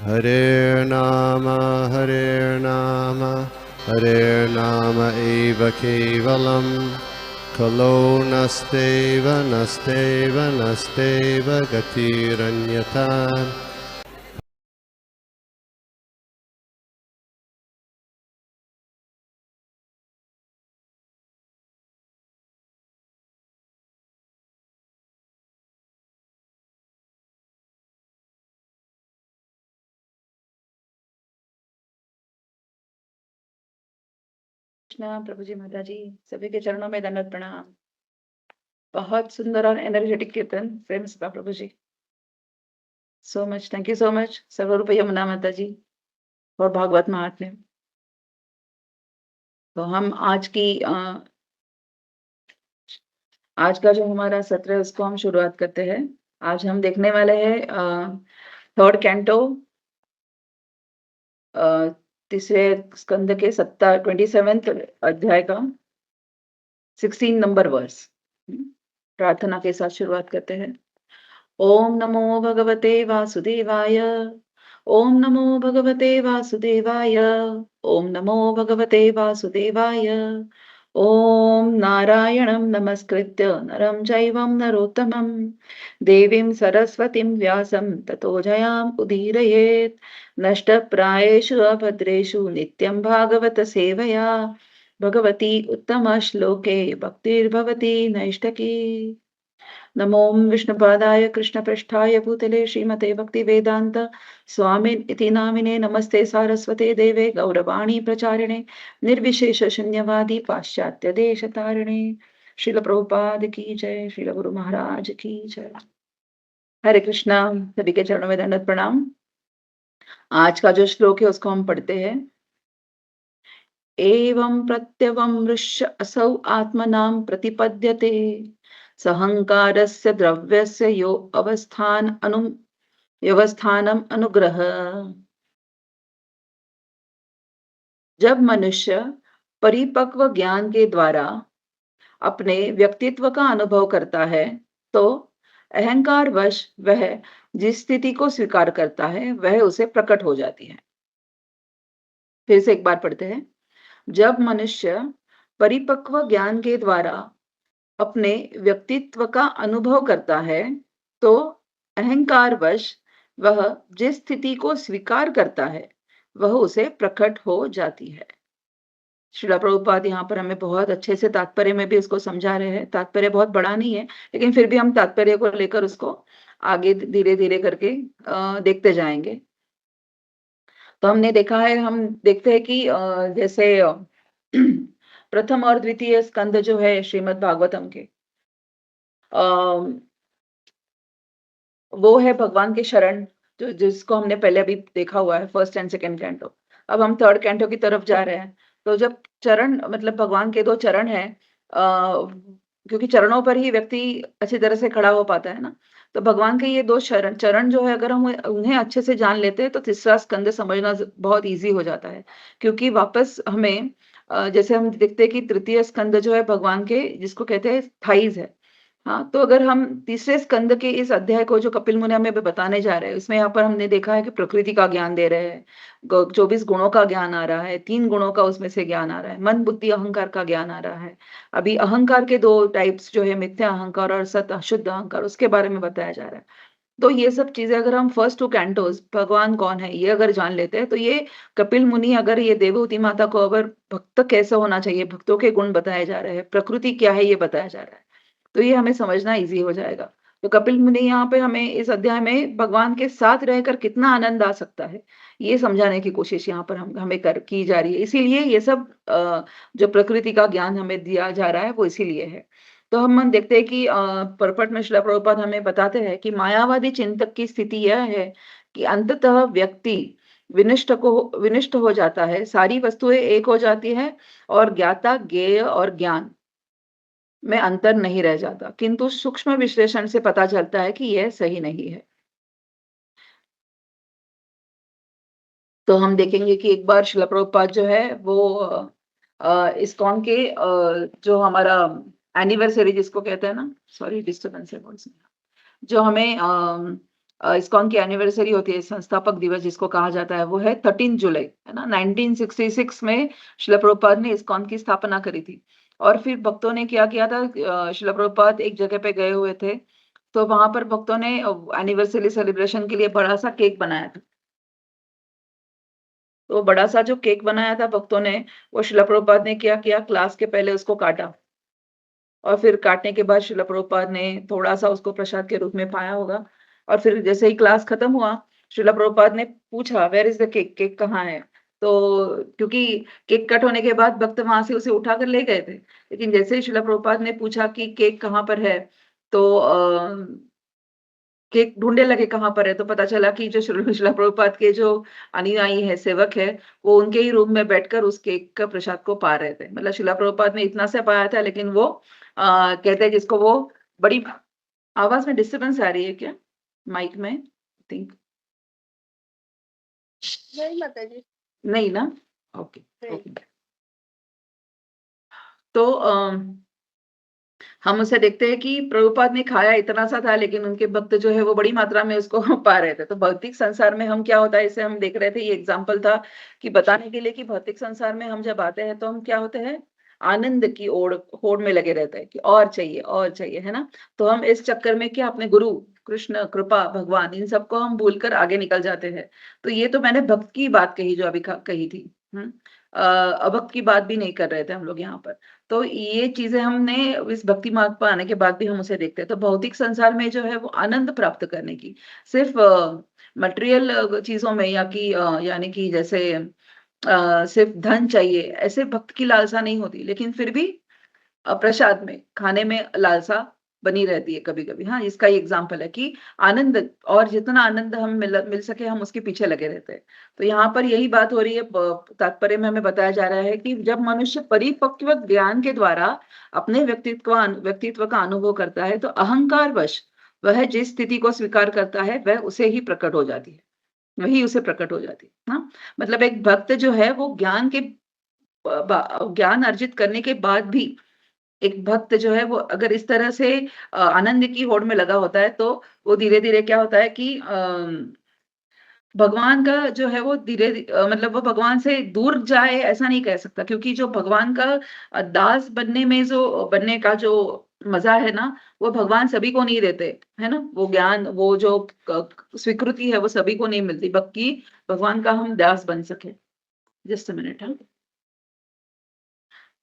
Hare Nama Hare Nama Eva Kevalam Kalo Nasteva Nasteva Nasteva Gatiranyata. Krishna प्रभु जी, माता जी, सभी के चरणों में दंडवत प्रणाम। बहुत सुंदर और एनर्जेटिक कीर्तन फ्रेंड्स का प्रभु जी। So much, thank you so much सर्वरूप यमुना माता जी और भागवत महात्म्य। तो हम आज का जो हमारा सत्र है उसको हम शुरुआत करते हैं। आज हम देखने वाले हैं थर्ड कैंटो, तीसरे स्कंद के 27वें अध्याय का 16 नंबर वर्स। प्रार्थना के साथ शुरुआत करते हैं। ओम नमो भगवते वासुदेवाय। ओम नमो भगवते वासुदेवाय। ओम नमो भगवते वासुदेवाय। ओम नारायणं नमस्कृत्य नरं चैवं नरोत्तमं देवीं सरस्वतीं व्यासं ततो जयाम् उदीरयेत्। नष्टप्रायेषु अभद्रेषु नित्यं भागवत सेवया भगवती उत्तमश्लोके भक्तिर्भवति नैष्ठकी। नमो विष्णुपादाय कृष्णपृष्ठाय भूतले श्रीमते भक्तिवेदान्त स्वामिन् इति नामिने नमस्ते सारस्वते देवे गौरवाणी प्रचारिणे निर्विशेष शून्यवादी पाश्चात्य देश तारिणे। श्रील प्रभुपाद की जय, श्रील गुरु महाराज की जय। हरे कृष्णा, सभी के चरणों में दंडवत प्रणाम। आज का जो श्लोक है उसको हम पढ़ते हैं। एवं प्रत्यवमृश्य असौ आत्मनां प्रतिपद्यते सहंकारस्य द्रव्यस्य यो व्यवस्थानम अनुग्रह। जब मनुष्य परिपक्व ज्ञान के द्वारा अपने व्यक्तित्व का अनुभव करता है तो अहंकार वश वह जिस स्थिति को स्वीकार करता है वह उसे प्रकट हो जाती है। फिर से एक बार पढ़ते हैं। जब मनुष्य परिपक्व ज्ञान के द्वारा अपने व्यक्तित्व का अनुभव करता है तो अहंकारवश वह जिस स्थिति को स्वीकार करता है वह उसे प्रकट हो जाती है। श्रील प्रभुपाद यहाँ पर हमें बहुत अच्छे से तात्पर्य में भी उसको समझा रहे हैं। तात्पर्य बहुत बड़ा नहीं है लेकिन फिर भी हम तात्पर्य को लेकर उसको आगे धीरे धीरे करके देखते जाएंगे। तो हमने देखा है, हम देखते हैं कि जैसे प्रथम और द्वितीय स्कंद जो है श्रीमद् भागवतम के, वो है भगवान के शरण, जो जिसको हमने पहले अभी देखा हुआ है, फर्स्ट एंड सेकंड कैंटो। अब हम थर्ड कैंटो की तरफ जा रहे हैं। तो जब चरण मतलब भगवान के 2 चरण हैं, क्योंकि चरणों पर ही व्यक्ति अच्छी तरह से खड़ा हो पाता है ना। तो भगवान के ये 2 चरण चरण जो है, अगर हम उन्हें अच्छे से जान लेते हैं तो तीसरा स्कंद समझना बहुत ईज़ी हो जाता है। क्योंकि वापस हमें जैसे हम देखते हैं कि तृतीय स्कंद जो है भगवान के, जिसको कहते हैं थाइज़ है। हाँ, तो अगर हम तीसरे स्कंद के इस अध्याय को जो कपिल मुनि हमें बताने जा रहे हैं, उसमें यहाँ पर हमने देखा है कि प्रकृति का ज्ञान दे रहे हैं, 24 गुणों का ज्ञान आ रहा है, 3 गुणों का उसमें से ज्ञान आ रहा है, मन बुद्धि अहंकार का ज्ञान आ रहा है। अभी अहंकार के 2 टाइप्स जो है, मिथ्या अहंकार और सत अशुद्ध अहंकार, उसके बारे में बताया जा रहा है। तो ये सब चीजें अगर हम फर्स्ट 2 कैंटोस भगवान कौन है ये अगर जान लेते हैं तो ये कपिल मुनि अगर ये देवहूति माता को अगर भक्त कैसे होना चाहिए, भक्तों के गुण बताए जा रहे हैं, प्रकृति क्या है ये बताया जा रहा है, तो ये हमें समझना ईज़ी हो जाएगा। तो कपिल मुनि यहाँ पे हमें इस अध्याय में भगवान के साथ रहकर कितना आनंद आ सकता है, ये समझाने की कोशिश यहाँ पर हम हमें कर की जा रही है। इसीलिए ये सब जो प्रकृति का ज्ञान हमें दिया जा रहा है वो इसीलिए है। तो हम देखते हैं कि परपट में श्रील प्रभुपाद हमें बताते हैं कि मायावादी चिंतक की स्थिति यह है कि अंततः व्यक्ति विनिष्ट हो जाता है, सारी वस्तुएँ एक हो जाती हैं और ज्ञाता, ज्ञेय और ज्ञान में अंतर नहीं रह जाता, किंतु सूक्ष्म विश्लेषण से पता चलता है कि यह सही नहीं है। तो हम देखेंगे कि एक बार श्रील प्रभुपाद जो है वो इस्कॉन के जो हमारा एनिवर्सरी जिसको कहते हैं ना, सॉरी डिस्टर्बेंस है वॉइस में, जो हमें इस्कॉन की एनिवर्सरी होती है, संस्थापक दिवस जिसको कहा जाता है, वो है 13 जुलाई, है ना? 1966 में श्रील प्रभुपाद ने इस्कॉन की स्थापना करी थी। और फिर भक्तों ने क्या किया था, श्रील प्रभुपाद एक जगह पे गए हुए थे, तो वहाँ पर भक्तों ने एनिवर्सरी सेलिब्रेशन के लिए बड़ा-सा केक बनाया था। तो बड़ा-सा जो केक बनाया था भक्तों ने, वो श्रील प्रभुपाद ने क्या किया, क्लास के पहले उसको काटा। और फिर काटने के बाद श्रील प्रभुपाद ने थोड़ा-सा उसको प्रसाद के रूप में पाया होगा। और फिर जैसे ही क्लास खत्म हुआ, श्रील प्रभुपाद ने पूछा, "where is the cake? Cake कहाँ है?" तो क्योंकि केक कट होने के बाद भक्त वहाँ से उसे उठाकर ले गए थे। लेकिन जैसे ही श्रील प्रभुपाद ने पूछा कि केक कहाँ पर है? तो केक ढूँढने लगे कहाँ पर है, तो पता चला कि जो श्रील प्रभुपाद के जो अनुयायी है, सेवक है, वो उनके ही रूम में बैठकर उस केक का प्रसाद को पा रहे थे। मतलब श्रील प्रभुपाद ने इतना सा पाया था, लेकिन वो कहते हैं जिसको वो बड़ी आवाज़ में डिस्टर्बेंस आ रही है क्या? माइक में? आई थिंक नहीं माता जी। नहीं ना? ओके, नहीं। ओके। तो हम उसे देखते हैं कि प्रभुपाद ने खाया इतना सा था, लेकिन उनके भक्त जो है वो बड़ी मात्रा में उसको पा रहे थे। तो भौतिक संसार में हम क्या होता है, इसे हम देख रहे थे, ये एग्जाम्पल था कि बताने के लिए कि भौतिक संसार में हम जब आते हैं तो हम क्या होते हैं, आनंद की ओर होड़ में लगे रहते हैं कि और चाहिए, है ना? तो हम इस चक्कर में क्या अपने गुरु, कृष्ण, कृपा, भगवान, इन सबको हम भूलकर आगे निकल जाते हैं। तो ये तो मैंने भक्त की बात कही जो अभी कही थी। हुँ। अभक्त की बात भी नहीं कर रहे थे हम लोग यहाँ पर। तो ये चीज़ें हमने इस भक्ति मार्ग पर आने के बाद भी हम उसे देखते हैं। तो भौतिक संसार में जो है वो आनंद प्राप्त करने की सिर्फ़ मटेरियल चीज़ों में या कि यानी कि जैसे सिर्फ़ धन चाहिए, ऐसे भक्त की लालसा नहीं होती। लेकिन फिर भी प्रसाद में, खाने में लालसा बनी रहती है कभी-कभी। हाँ, इसका ये एग्ज़ाम्पल है कि आनंद, और जितना आनंद हम मिल सके हम उसके पीछे लगे रहते हैं। तो यहाँ पर यही बात हो रही है, ब तात्पर्य में हमें बताया जा रहा है कि जब मनुष्य परिपक्व ज्ञान के द्वारा अपने व्यक्तित्व का अनुभव करता है, तो अहंकारवश वह जिस स्थिति को स्वीकार करता है, वह उसे ही प्रकट हो जाती है। वही उसे प्रकट हो जाती है। हाँ? मतलब एक भक्त जो है वो ज्ञान के ज्ञान अर्जित करने के बाद भी एक भक्त जो है वो अगर इस तरह से आनंद की होड़ में लगा होता है, तो वो धीरे-धीरे क्या होता है कि भगवान का जो है वो मतलब वो भगवान से दूर जाए ऐसा नहीं कह सकता, क्योंकि जो भगवान का दास बनने में जो बनने का जो मज़ा है ना, वो भगवान सभी को नहीं देते, है ना? वो ज्ञान, वो जो स्वीकृति है वो सभी को नहीं मिलती, बल्कि भगवान का हम दास बन सके। जस्ट अ मिनट, हाँ।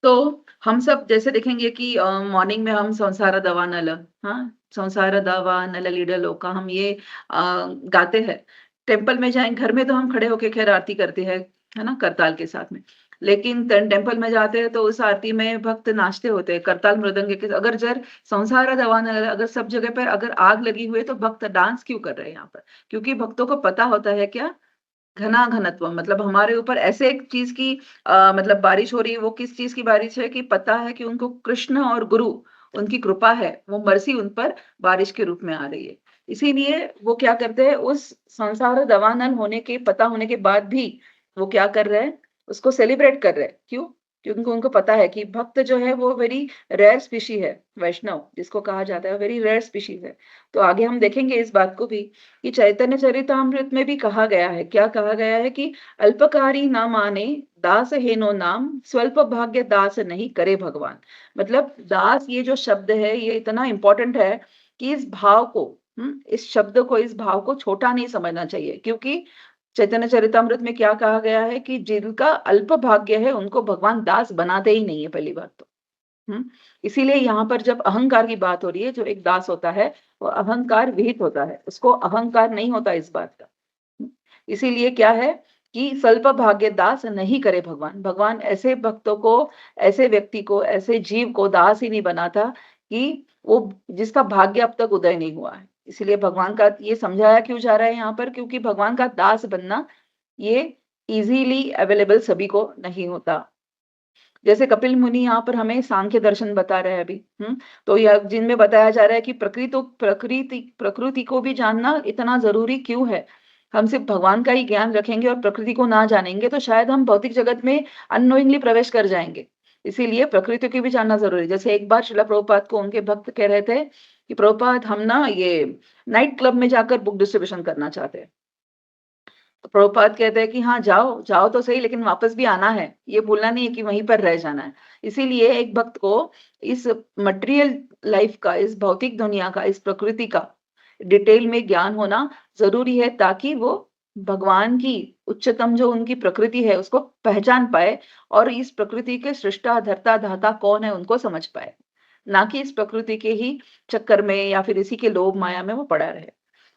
तो हम सब जैसे देखेंगे कि मॉर्निंग में हम संसार दवानल, हाँ, संसार दावानल लीडलोका, हम ये गाते हैं। टेम्पल में जाएँ, घर में तो हम खड़े होके खैर आरती करते हैं, है ना? करताल के साथ में। लेकिन टेम्पल में जाते हैं तो उस आरती में भक्त नाचते होते हैं, करताल मृदंग के, अगर संसार दवानल, अगर सब जगह पे अगर आग लगी हुई है तो भक्त डांस क्यों कर रहे हैं यहाँ पर? क्योंकि भक्तों को पता होता है क्या? घना-घनत्व, मतलब हमारे ऊपर ऐसे एक चीज़ की मतलब बारिश हो रही है, वो किस चीज़ की बारिश है कि पता है कि उनको कृष्ण और गुरु, उनकी कृपा है, वो मर्सी उन पर बारिश के रूप में आ रही है। इसीलिए वो क्या करते हैं, उस संसार दवानल होने के पता होने के बाद भी वो क्या कर रहे हैं, उसको सेलिब्रेट कर रहे हैं। क्यों? क्योंकि उनको पता है कि भक्त जो है वो वेरी रेयर स्पीशी है, वैष्णव जिसको कहा जाता है, वेरी रेयर स्पीशीज़ है। तो आगे हम देखेंगे इस बात को भी कि चैतन्य चरितामृत में भी कहा गया है, क्या कहा गया है कि अल्पकारी ना माने, दास हेनो नाम, स्वल्प भाग्य दास नहीं करे भगवान। मतलब दास ये जो शब्द है ये इतना इम्पोर्टेंट है कि इस भाव को, इस शब्द को, इस भाव को छोटा नहीं समझना चाहिए, क्योंकि चैतन्य चरितामृत में क्या कहा गया है कि जिनका अल्प भाग्य है उनको भगवान दास बनाते ही नहीं है, पहली बात तो। हुँ। इसीलिए यहाँ पर जब अहंकार की बात हो रही है, जो एक दास होता है, वो अहंकार विहित होता है, उसको अहंकार नहीं होता इस बात का। हुँ। इसीलिए क्या है कि स्वल्प भाग्य दास नहीं करे भगवान। भगवान ऐसे भक्तों को, ऐसे व्यक्ति को, ऐसे जीव को दास ही नहीं बनाता कि वो जिसका भाग्य अब तक उदय नहीं हुआ है। इसीलिए भगवान का ये समझाया क्यों जा रहा है यहाँ पर, क्योंकि भगवान का दास बनना ये ईज़िली अवेलेबल सभी को नहीं होता। जैसे कपिल मुनि यहाँ पर हमें सांख्य दर्शन बता रहे हैं अभी, तो यह जिनमें बताया जा रहा है कि प्रकृति को भी जानना इतना ज़रूरी क्यों है? हम सिर्फ़ भगवान का ही ज्ञान रखेंगे और प्रकृति को ना जानेंगे तो शायद हम भौतिक जगत में अननोइंगली प्रवेश कर जाएँगे। इसीलिए प्रकृति को भी जानना ज़रूरी है। जैसे एक बार श्रील प्रभुपाद को उनके भक्त कह रहे थे कि प्रभुपाद हम ना ये नाइट क्लब में जाकर बुक डिस्ट्रीब्यूशन करना चाहते हैं। तो प्रभुपाद कहते हैं कि हाँ, जाओ, जाओ तो सही लेकिन वापस भी आना है। ये भूलना नहीं है कि वहीं पर रह जाना है। इसीलिए एक भक्त को इस मटेरियल लाइफ का, इस भौतिक दुनिया का, इस प्रकृति का डिटेल में ज्ञान होना ज़रूरी है ताकि वो भगवान की उच्चतम जो उनकी प्रकृति है उसको पहचान पाए और इस प्रकृति के सृष्टा, धर्ता, धाता कौन है उनको समझ पाए। ना कि इस प्रकृति के ही चक्कर में या फिर इसी के लोभ माया में वो पड़ा रहे।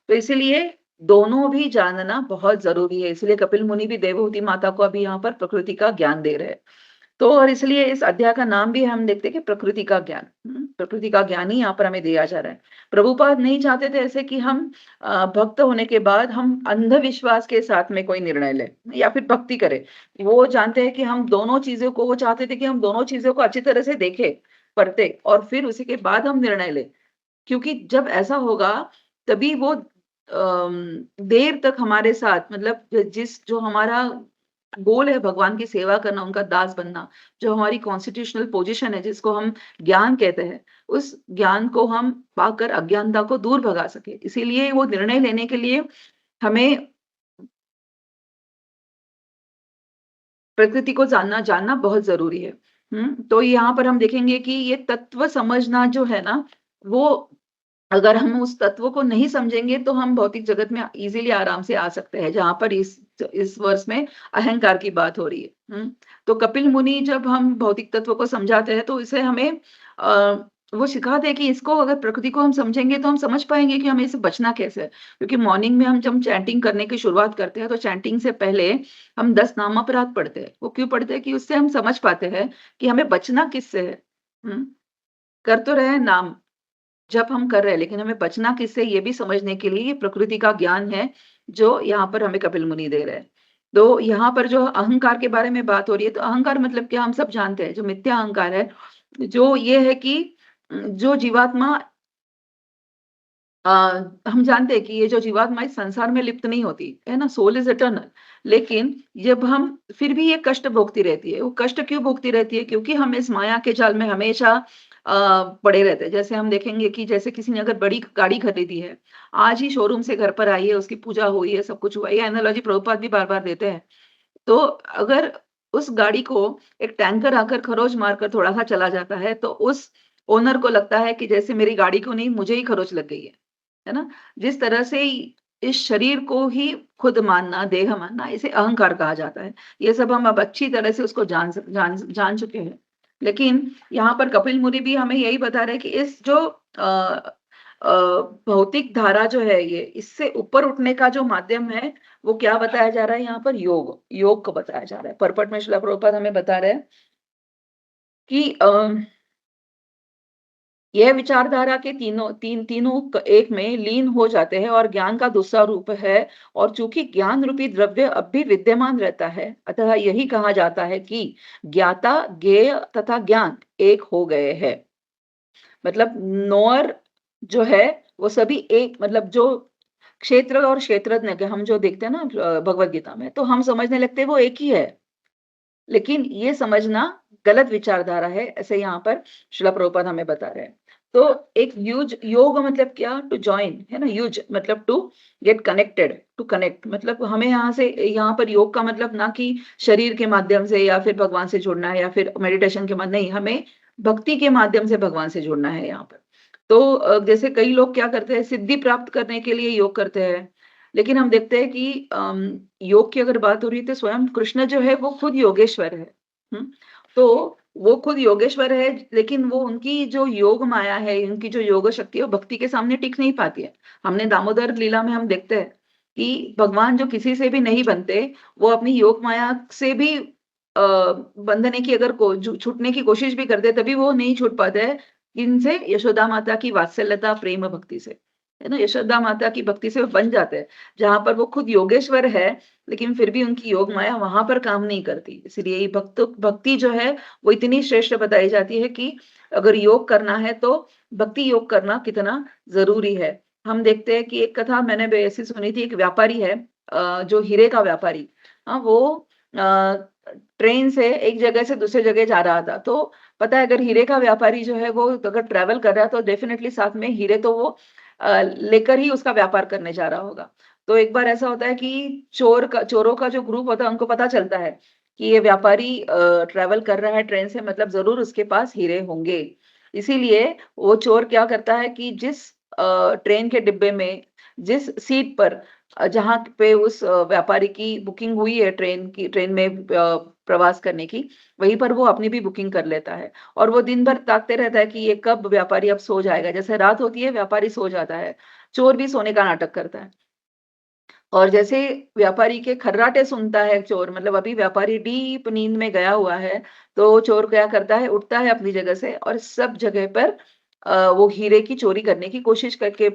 तो इसीलिए दोनों भी जानना बहुत ज़रूरी है, इसलिए कपिल मुनि भी देवहूति माता को अभी यहाँ पर प्रकृति का ज्ञान दे रहे हैं। तो और इसलिए इस अध्याय का नाम भी हम देखते हैं कि प्रकृति का ज्ञान, प्रकृति का ज्ञान ही यहाँ पर हमें दिया जा रहा है। प्रभुपाद नहीं चाहते थे ऐसे कि हम भक्त होने के बाद हम अंधविश्वास के साथ में कोई निर्णय लें या फिर भक्ति करें। वो जानते हैं कि हम दोनों चीज़ों को, वो चाहते थे कि हम दोनों चीज़ों को अच्छी तरह से देखें, परतें और फिर उसी के बाद हम निर्णय लें। क्योंकि जब ऐसा होगा तभी वो देर तक हमारे साथ मतलब जिस जो हमारा गोल है भगवान की सेवा करना, उनका दास बनना, जो हमारी कॉन्स्टिट्यूशनल पोजीशन है जिसको हम ज्ञान कहते हैं, उस ज्ञान को हम पाकर अज्ञानता को दूर भगा सके। इसीलिए वो निर्णय लेने के लिए हमें प्रकृति को जानना जानना बहुत ज़रूरी है। तो यहाँ पर हम देखेंगे कि ये तत्व समझना जो है ना, वो अगर हम उस तत्व को नहीं समझेंगे तो हम भौतिक जगत में इजीली आराम से आ सकते हैं, जहाँ पर इस वर्ष में अहंकार की बात हो रही है। तो कपिल मुनि जब हम भौतिक तत्व को समझाते हैं तो इसे हमें वो सिखाते हैं कि इसको अगर प्रकृति को हम समझेंगे तो हम समझ पाएंगे कि हमें इससे बचना कैसे है। क्योंकि मॉर्निंग में हम जब चैंटिंग करने की शुरुआत करते हैं तो चैंटिंग से पहले हम 10 नामापराध पढ़ते हैं। वो क्यों पढ़ते हैं कि उससे हम समझ पाते हैं कि हमें बचना किससे है। कर तो रहे हैं नाम जब हम कर रहे हैं, लेकिन हमें बचना किससे ये भी समझने के लिए ये प्रकृति का ज्ञान है, जो यहाँ पर हमें कपिल मुनि दे रहे हैं। तो यहाँ पर जो अहंकार के बारे में बात हो रही है, तो अहंकार मतलब क्या हम सब जानते हैं, जो मिथ्या अहंकार है, जो ये है कि जो जीवात्मा अ, हम जानते हैं कि ये जो जीवात्मा इस संसार में लिप्त नहीं होती, है ना? Soul is eternal. लेकिन जब हम फिर भी ये कष्ट भोगती रहती है। वो कष्ट क्यों भोगती रहती है? क्योंकि हम इस माया के जाल में हमेशा पड़े रहते हैं। जैसे हम देखेंगे कि जैसे किसी ने अगर बड़ी गाड़ी खरीदी है, आज ही शोरूम से घर पर आई है, उसकी पूजा हुई है, सब कुछ हुआ है। ये एनालॉजी प्रभुपाद भी बार-बार देते हैं। तो अगर उस गाड़ी को एक टैंकर आकर खरोच मारकर थोड़ा-सा चला जाता है, तो उस ओनर को लगता है कि जैसे मेरी गाड़ी को नहीं, मुझे ही खरोच लग गई है ना? जिस तरह से इस शरीर को ही खुद मानना, देह मानना, इसे अहंकार कहा जाता है। ये सब हम अब अच्छी तरह से उसको जान चुके हैं। लेकिन यहाँ पर कपिल मुनि भी हमें यही बता रहे हैं कि इस जो भौतिक धारा जो है ये, इससे ऊपर उठने का जो माध्यम है, वो क्या बताया जा रहा है यहाँ पर? योग। योग को बताया जा रहा है। पर्पट में श्रील प्रभुपाद हमें बता रहे हैं कि यह विचारधारा के तीनों एक में लीन हो जाते हैं और ज्ञान का दूसरा रूप है। और चूंकि ज्ञान रूपी द्रव्य अब भी विद्यमान रहता है, अतः यही कहा जाता है कि ज्ञाता, ज्ञेय तथा ज्ञान एक हो गए हैं। मतलब नोअर जो है वो सभी एक, मतलब जो क्षेत्र और क्षेत्रज्ञ के हम जो देखते हैं ना भगवत गीता में, तो हम समझने लगते हैं वो एक ही है। लेकिन ये समझना गलत विचारधारा है, ऐसे यहाँ पर श्रील प्रभुपाद हमें बता रहे हैं। तो एक युज, योग मतलब क्या? टू जॉइन, है ना? युज मतलब to get connected, to connect. मतलब हमें यहाँ से, यहाँ पर योग का मतलब ना कि शरीर के माध्यम से या फिर भगवान से जुड़ना है या फिर मेडिटेशन के माध्यम, नहीं, हमें भक्ति के माध्यम से भगवान से जुड़ना है यहाँ पर। तो जैसे कई लोग क्या करते हैं, सिद्धि प्राप्त करने के लिए योग करते हैं। लेकिन हम देखते हैं कि योग की अगर बात हो रही है तो स्वयं कृष्ण जो है वो खुद योगेश्वर है। हुँ? तो वो खुद योगेश्वर है, लेकिन वो उनकी जो योग माया है, उनकी जो योग शक्ति है, वो भक्ति के सामने टिक नहीं पाती है। हमने दामोदर लीला में हम देखते हैं कि भगवान जो किसी से भी नहीं बनते, वो अपनी योग माया से भी बंधने की अगर को छूटने की कोशिश भी करते हैं, तभी वो नहीं छूट पाते हैं। किनसे? यशोदा माता की वात्सल्यता प्रेम भक्ति से। है ना? यशोदा माता की भक्ति से वो बन जाते हैं। जहाँ पर वो खुद योगेश्वर है, लेकिन फिर भी उनकी योग माया वहाँ पर काम नहीं करती। इसलिए ये भक्ति जो है वो इतनी श्रेष्ठ बताई जाती है कि अगर योग करना है तो भक्ति योग करना कितना ज़रूरी है। हम देखते हैं कि एक कथा मैंने भी ऐसी सुनी थी, एक व्यापारी है जो हीरे का व्यापारी। वो अ, ट्रेन से एक जगह से दूसरे जगह जा रहा था। तो पता है अगर हीरे का व्यापारी जो है वो अगर ट्रैवल कर रहा है तो डेफ़िनेटली साथ में हीरे तो वो लेकर ही उसका व्यापार करने जा रहा होगा। तो एक बार ऐसा होता है कि चोरों का जो ग्रुप होता है उनको पता चलता है कि ये व्यापारी ट्रैवल कर रहा है ट्रेन से मतलब ज़रूर उसके पास हीरे होंगे। इसीलिए वो चोर क्या करता है कि जिस ट्रेन के डिब्बे में जिस सीट पर जहाँ पे उस व्यापारी की बुकिंग हुई है ट्रेन में प्रवास करने की, वहीं पर वो अपनी भी बुकिंग कर लेता है और वो दिन भर ताकते रहता है कि ये कब व्यापारी अब सो जाएगा। जैसे रात होती है, व्यापारी सो जाता है, चोर भी सोने का नाटक करता है। और जैसे व्यापारी के खर्राटे सुनता है चोर मतलब अभी व्यापारी डीप नींद में गया हुआ है, तो चोर क्या करता है, उठता है अपनी जगह से और सब जगह पर वो हीरे की चोरी करने की कोशिश करके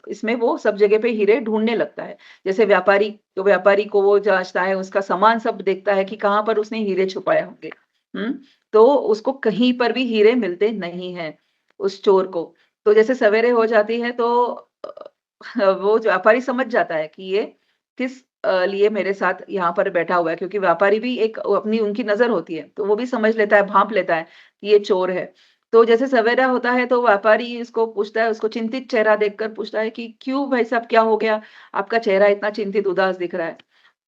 इसमें वो सब जगह पे हीरे ढूँढने लगता है। जैसे व्यापारी को वो जाँचता है, उसका सामान सब देखता है कि कहाँ पर उसने हीरे छुपाए होंगे। हुँ? तो उसको कहीं पर भी हीरे मिलते नहीं हैं, उस चोर को। तो जैसे सवेरे हो जाती है तो वो जो व्यापारी समझ जाता है कि ये किस लिए मेरे साथ यहाँ पर बैठा हुआ है क्योंकि व्यापारी भी एक अपनी उनकी नज़र होती है, तो वो भी समझ लेता है, भाँप लेता है कि ये चोर है। तो जैसे सवेरा होता है तो व्यापारी इसको पूछता है, उसको चिंतित चेहरा देखकर पूछता है कि क्यों भाई साहब क्या हो गया? आपका चेहरा इतना चिंतित उदास दिख रहा है।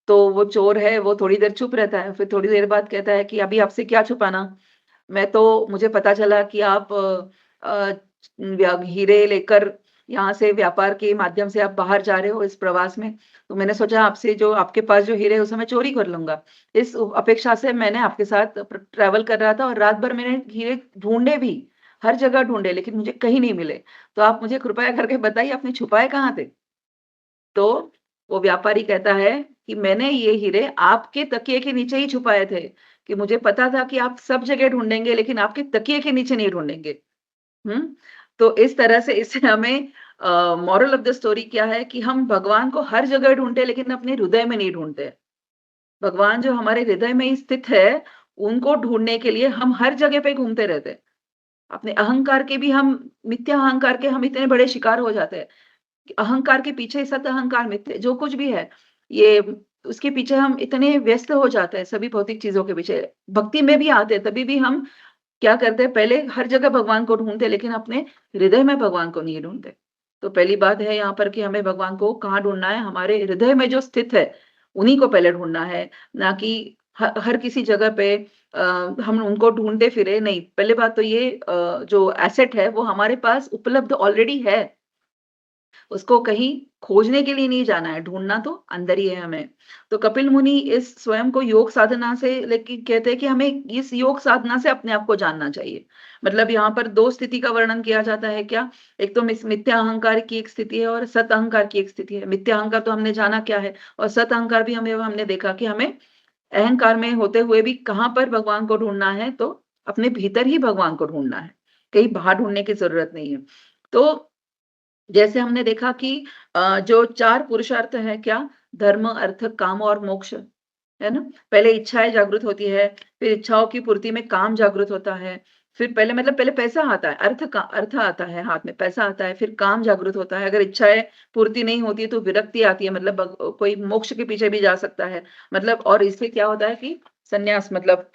तो वो चोर है, वो थोड़ी देर चुप रहता है, फिर थोड़ी देर बाद कहता है कि अभी आपसे क्या छुपाना? मुझे पता चला कि आप अ, हीरे लेकर यहाँ से व्यापार के माध्यम से आप बाहर जा रहे हो इस प्रवास में, तो मैंने सोचा आपसे जो आपके पास जो हीरे है उसे मैं चोरी कर लूँगा। इस अपेक्षा से मैंने आपके साथ ट्रैवल कर रहा था और रात भर मैंने हीरे ढूँढे भी, हर जगह ढूँढे लेकिन मुझे कहीं नहीं मिले। तो आप मुझे कृपया करके बताइए आपने छुपाए कहाँ थे? तो वो व्यापारी कहता है कि मैंने ये हीरे आपके तकिए के नीचे ही छुपाए थे, कि मुझे पता था कि आप सब जगह ढूँढेंगे लेकिन आपके तकिए के नीचे नहीं ढूँढेंगे। हुँ? तो इस तरह से इससे हमें मोरल ऑफ द स्टोरी क्या है कि हम भगवान को हर जगह ढूँढते हैं लेकिन अपने हृदय में नहीं ढूँढते। भगवान जो हमारे हृदय में ही स्थित है, उनको ढूँढने के लिए हम हर जगह पे घूमते रहते हैं। अपने अहंकार के भी हम मिथ्या अहंकार के हम इतने बड़े शिकार हो जाते हैं। अहंकार के पीछे सत अहंकार मिथ्या जो कुछ भी है, ये उसके पीछे हम इतने व्यस्त हो जाते हैं सभी भौतिक चीज़ों के पीछे। भक्ति में भी आते हैं, तभी भी हम क्या करते हैं पहले हर जगह भगवान को ढूँढते हैं लेकिन अपने हृदय में भगवान को नहीं ढूँढते। तो पहली बात है यहाँ पर कि हमें भगवान को कहाँ ढूँढना है, हमारे हृदय में जो स्थित है, उन्हीं को पहले ढूँढना है, ना कि हर किसी जगह पे हम उनको ढूँढते फिरे, नहीं। पहली बात तो ये जो एसेट है वो हमारे पास उपलब्ध ऑलरेडी है। उसको कहीं खोजने के लिए नहीं जाना है, ढूँढना तो अंदर ही है हमें। तो कपिल मुनि इस स्वयं को योग साधना से लेके कहते हैं कि हमें इस योग साधना से अपने आप को जानना चाहिए। मतलब यहाँ पर 2 स्थिति का वर्णन किया जाता है क्या? एक तो मिथ्या अहंकार की एक स्थिति है और सत अहंकार की एक स्थिति है। मिथ्या अहंकार तो हमने जाना क्या है और सत अहंकार भी हमें हमने देखा कि हमें अहंकार में होते हुए भी कहाँ पर भगवान को ढूँढना है, तो अपने भीतर ही भगवान को ढूँढना है। कहीं बाहर ढूँढने की ज़रूरत नहीं है। तो जैसे हमने देखा कि जो 4 पुरुषार्थ हैं क्या? धर्म, अर्थ, काम और मोक्ष, है ना? पहले इच्छाएँ जागृत होती है, फिर इच्छाओं की पूर्ति में काम जागृत होता है, फिर पहले पैसा आता है, अर्थ आता है हाथ में, पैसा आता है, फिर काम जागृत होता है। अगर इच्छाएँ पूर्ति नहीं होती है तो विरक्ति आती है मतलब कोई मोक्ष के पीछे भी जा सकता है। मतलब और इससे क्या होता है कि संन्यास मतलब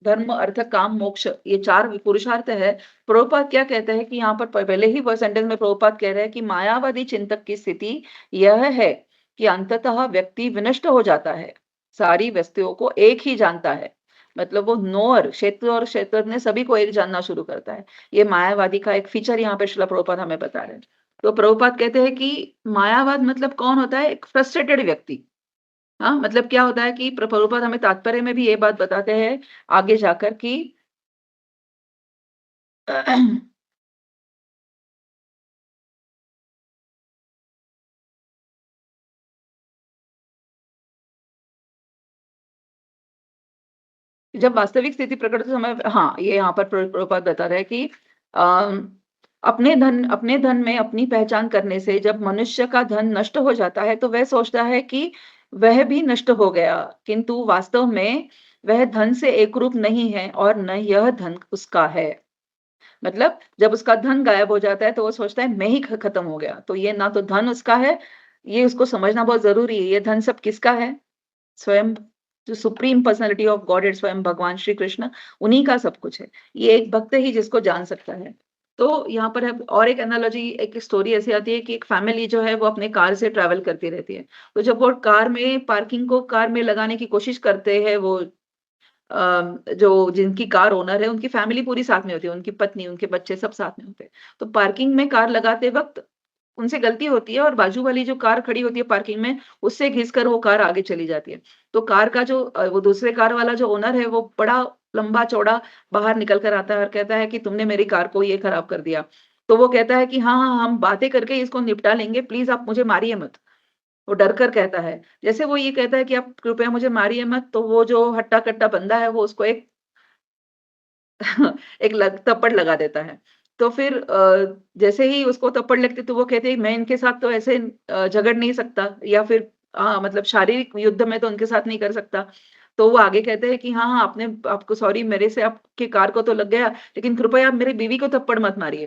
धर्म, अर्थ, काम, मोक्ष ये 4 पुरुषार्थ है। प्रभुपाद क्या कहते हैं कि यहाँ पर पहले ही वो सेंटेंस में प्रभुपाद कह रहे हैं कि मायावादी चिंतक की स्थिति यह है कि अंततः व्यक्ति विनष्ट हो जाता है। सारी वस्तुओं को एक ही जानता है। मतलब वो नोअर क्षेत्र और क्षेत्रज्ञ सभी को एक जानना शुरू करता है। ये मायावादी का एक फीचर यहाँ पे श्रील प्रभुपाद हमें बता रहे हैं। तो प्रभुपाद कहते हैं कि मायावाद मतलब कौन होता है? एक फ्रस्ट्रेटेड व्यक्ति। हाँ, मतलब क्या होता है कि प्रभुपाद हमें तात्पर्य में भी ये बात बताते हैं आगे जाकर कि जब वास्तविक स्थिति प्रकट होते समय हाँ, ये यहाँ पर प्रभुपाद बता रहे हैं कि अपने धन में अपनी पहचान करने से जब मनुष्य का धन नष्ट हो जाता है, तो वह सोचता है कि वह भी नष्ट हो गया, किंतु वास्तव में वह धन से एकरूप नहीं है और न यह धन उसका है। मतलब जब उसका धन गायब हो जाता है तो वो सोचता है मैं ही खत्म हो गया। तो ये ना तो धन उसका है, ये उसको समझना बहुत ज़रूरी है। ये धन सब किसका है? स्वयं जो सुप्रीम पर्सनैलिटी ऑफ गॉड है स्वयं भगवान श्री कृष्ण, उन्हीं का सब कुछ है। ये एक भक्त ही जिसको जान सकता है। तो यहाँ पर है और एक एनालॉजी, एक स्टोरी ऐसी आती है कि एक फैमिली जो है वो अपने कार से ट्रैवल करती रहती है। तो जब वो कार में पार्किंग को कार में लगाने की कोशिश करते हैं, वो जो जिनकी कार ओनर है, उनकी फैमिली पूरी साथ में होती है, उनकी पत्नी, उनके बच्चे सब साथ में होते हैं। तो पार्किंग में कार लगाते वक़्त उनसे गलती होती है और बाजू वाली जो कार खड़ी होती है पार्किंग में, उससे घिसकर वो कार आगे चली जाती है। तो कार का जो वो दूसरे कार वाला जो ओनर है, वो बड़ा लंबा-चौड़ा बाहर निकल कर आता है और कहता है कि तुमने मेरी कार को ये खराब कर दिया। तो वो कहता है कि हाँ, हाँ, हम बातें करके इसको निपटा लेंगे, प्लीज़ आप मुझे मारिए मत। वो डर कर कहता है। जैसे वो ये कहता है कि आप कृपया मुझे मारिए मत, तो वो जो हट्टा-कट्टा बंदा है, वो उसको एक एक थप्पड़ लगा देता है। तो फिर जैसे ही उसको थप्पड़ लगती, तो वो कहते हैं मैं इनके साथ तो ऐसे झगड़ नहीं सकता, या फिर मतलब शारीरिक युद्ध में तो उनके साथ नहीं कर सकता। तो वो आगे कहते हैं कि हाँ, हाँ, आपने आपको सॉरी, मेरे से आपकी कार को तो लग गया, लेकिन कृपया आप मेरी बीवी को थप्पड़ मत मारिए।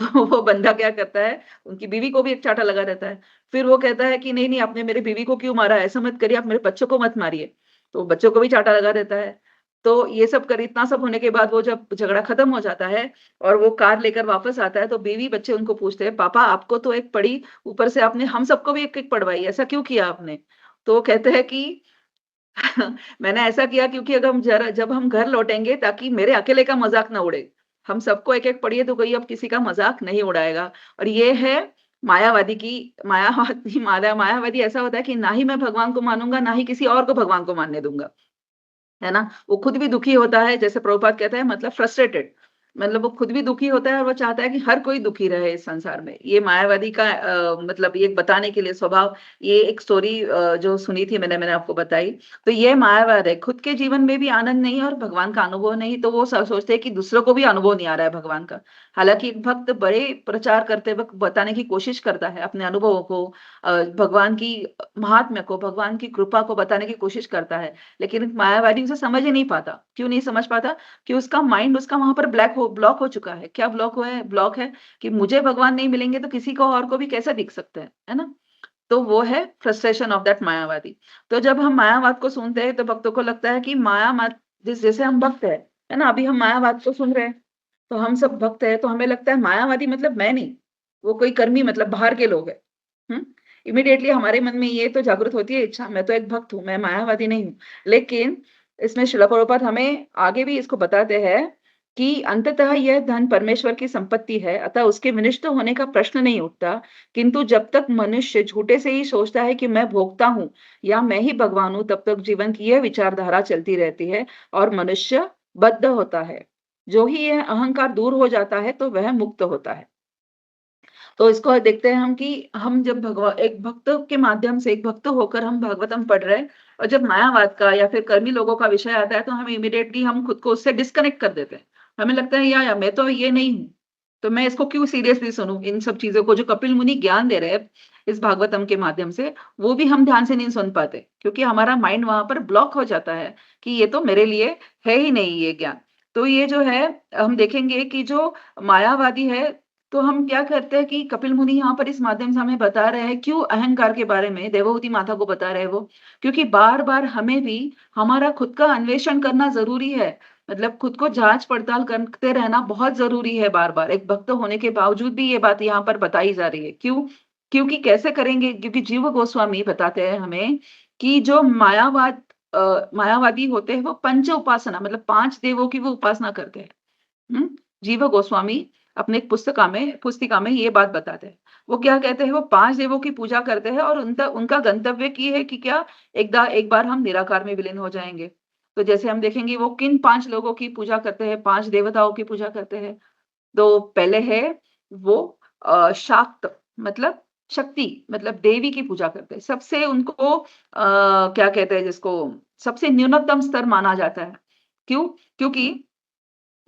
तो वो बंदा क्या करता है, उनकी बीवी को भी एक चाँटा लगा देता है। फिर वो कहता है कि नहीं, आपने मेरी बीवी को क्यों मारा? ऐसा मत करिए, आप मेरे बच्चों को मत मारिए। तो बच्चों को भी चाँटा लगा देता है। तो ये सब कर इतना सब होने के बाद वो जब झगड़ा खत्म हो जाता है और वो कार लेकर वापस आता है, तो बीवी बच्चे उनको पूछते हैं, "पापा, आपको तो एक पड़ी, ऊपर से आपने हम सबको भी एक-एक पड़वाई, ऐसा क्यों किया आपने?" तो वो कहते हैं कि मैंने ऐसा किया क्योंकि अगर हम जरा जब हम घर लौटेंगे, ताकि मेरे अकेले का मज़ाक ना उड़े। हम सबको एक-एक पढ़िए, तो कोई अब किसी का मज़ाक नहीं उड़ाएगा। और ये है मायावादी की मायावादी ऐसा होता है कि ना ही मैं भगवान को मानूँगा, ना ही किसी और को भगवान को मानने दूँगा। है ना? वो खुद भी दुखी होता है, जैसे प्रभुपाद कहते हैं, मतलब फ्रस्ट्रेटेड, मतलब वो खुद भी दुखी होता है और वो चाहता है कि हर कोई दुखी रहे इस संसार में। ये मायावादी का मतलब ये बताने के लिए स्वभाव, ये एक स्टोरी जो सुनी थी मैंने आपको बताई। तो ये मायावाद है, खुद के जीवन में भी आनंद नहीं और भगवान का अनुभव नहीं, तो वो सोचते हैं कि दूसरों को भी अनुभव नहीं आ रहा है भगवान का। हालाँकि एक भक्त बड़े प्रचार करते वक़्त बताने की कोशिश करता है अपने अनुभवों को, भगवान की महात्म्य को, भगवान की कृपा को बताने की कोशिश करता है। लेकिन एक मायावादी उसे समझ ही नहीं पाता। क्यों नहीं समझ पाता? कि उसका माइंड उसका वहाँ पर ब्लॉक हो चुका है। क्या ब्लॉक हुआ है? ब्लॉक है कि मुझे भगवान नहीं मिलेंगे तो किसी को और को भी कैसे दिख सकते हैं, है ना? तो वो है फ्रस्ट्रेशन ऑफ दैट मायावादी। तो जब हम मायावाद को सुनते हैं, तो भक्तों को लगता है कि माया मत जैसे हम भक्त हैं, है ना? अभी हम मायावाद को सुन रहे हैं, तो हम सब भक्त हैं, तो हमें लगता है मायावादी मतलब मैं नहीं, वो कोई कर्मी मतलब बाहर के लोग हैं। हुँ? इमीडिएटली हमारे मन में ये तो जागृत होती है इच्छा, मैं तो एक भक्त हूँ, मैं मायावादी नहीं हूँ। लेकिन इसमें शिला प्रभुपाद हमें आगे भी इसको बताते हैं कि अंततः यह धन परमेश्वर की संपत्ति है, अतः उसके विनष्ट होने का प्रश्न नहीं उठता। किंतु जब तक मनुष्य झूठे से ही सोचता है कि मैं भोगता हूँ या मैं ही भगवान हूँ, तब तक जीवन की यह विचारधारा चलती रहती है और मनुष्य बद्ध होता है। जो ही यह अहंकार दूर हो जाता है, तो वह मुक्त होता है। तो इसको देखते हैं हम कि हम जब एक भक्त के माध्यम से एक भक्त होकर हम भागवतम पढ़ रहे हैं, और जब मायावाद का या फिर कर्मी लोगों का विषय आता है, तो हम इमीडिएटली हम खुद को उससे डिस्कनेक्ट कर देते हैं। हमें लगता है या मैं तो ये नहीं हूँ, तो मैं इसको क्यों सीरियसली सुनूँ? इन सब चीज़ों को जो कपिल मुनि ज्ञान दे रहे हैं इस भागवतम के माध्यम से, वो भी हम ध्यान से नहीं सुन पाते, क्योंकि हमारा माइंड वहाँ पर ब्लॉक हो जाता है कि ये तो मेरे लिए है ही नहीं ये ज्ञान। तो ये जो है हम देखेंगे कि जो मायावादी है, तो हम क्या करते हैं कि कपिल मुनि यहाँ पर इस माध्यम से हमें बता रहे हैं क्यों अहंकार के बारे में देवहूति माता को बता रहे हैं वो। क्योंकि बार-बार हमें भी हमारा खुद का अन्वेषण करना ज़रूरी है। मतलब खुद को जाँच-पड़ताल करते रहना बहुत ज़रूरी है बार-बार। एक भक्त होने के बावजूद भी ये बात यहाँ पर बताई जा रही है। क्यों? क्योंकि कैसे करेंगे? क्योंकि जीव गोस्वामी बताते हैं हमें कि जो मायावादी होते हैं वो पंच उपासना मतलब 5 देवों की वो उपासना करते हैं। हुँ? जीव गोस्वामी अपने एक पुस्तिका में ये बात बताते हैं। वो क्या कहते हैं, वो 5 देवों की पूजा करते हैं और उनका उनका गंतव्य की है कि क्या एक बार हम निराकार में विलीन हो जाएँगे। तो जैसे हम देखेंगे वो किन 5 लोगों की पूजा करते हैं, 5 देवताओं की पूजा करते हैं। तो पहले है वो शाक्त मतलब शक्ति मतलब देवी की पूजा करते हैं। सबसे उनको क्या कहते हैं जिसको सबसे न्यूनतम स्तर माना जाता है। क्यों? क्योंकि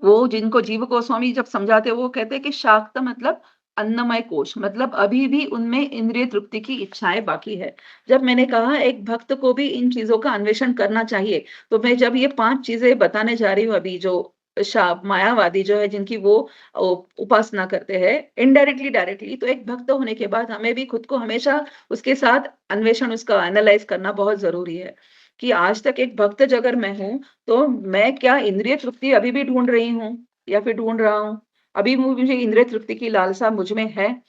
वो जिनको जीव गोस्वामी जब समझाते हैं वो कहते हैं कि शाक्त मतलब अन्नमय कोश मतलब अभी भी उनमें इंद्रिय तृप्ति की इच्छाएँ बाकी है। जब मैंने कहा एक भक्त को भी इन चीज़ों का अन्वेषण करना चाहिए, तो मैं जब ये 5 चीज़ें बताने जा रही हूँ अभी जो मायावादी जो है जिनकी वो उपासना करते हैं, इनडायरेक्टली डायरेक्टली तो एक भक्त होने के बाद हमें भी खुद को हमेशा उसके साथ अन्वेषण उसका एनालाइज़ करना बहुत ज़रूरी है। कि आज तक एक भक्त अगर मैं हूँ, तो मैं क्या इंद्रिय तृप्ति अभी भी ढूँढ रही हूँ या फिर ढूँढ रहा हूँ? अभी मुझे इंद्रिय तृप्ति की लालसा मुझ में है,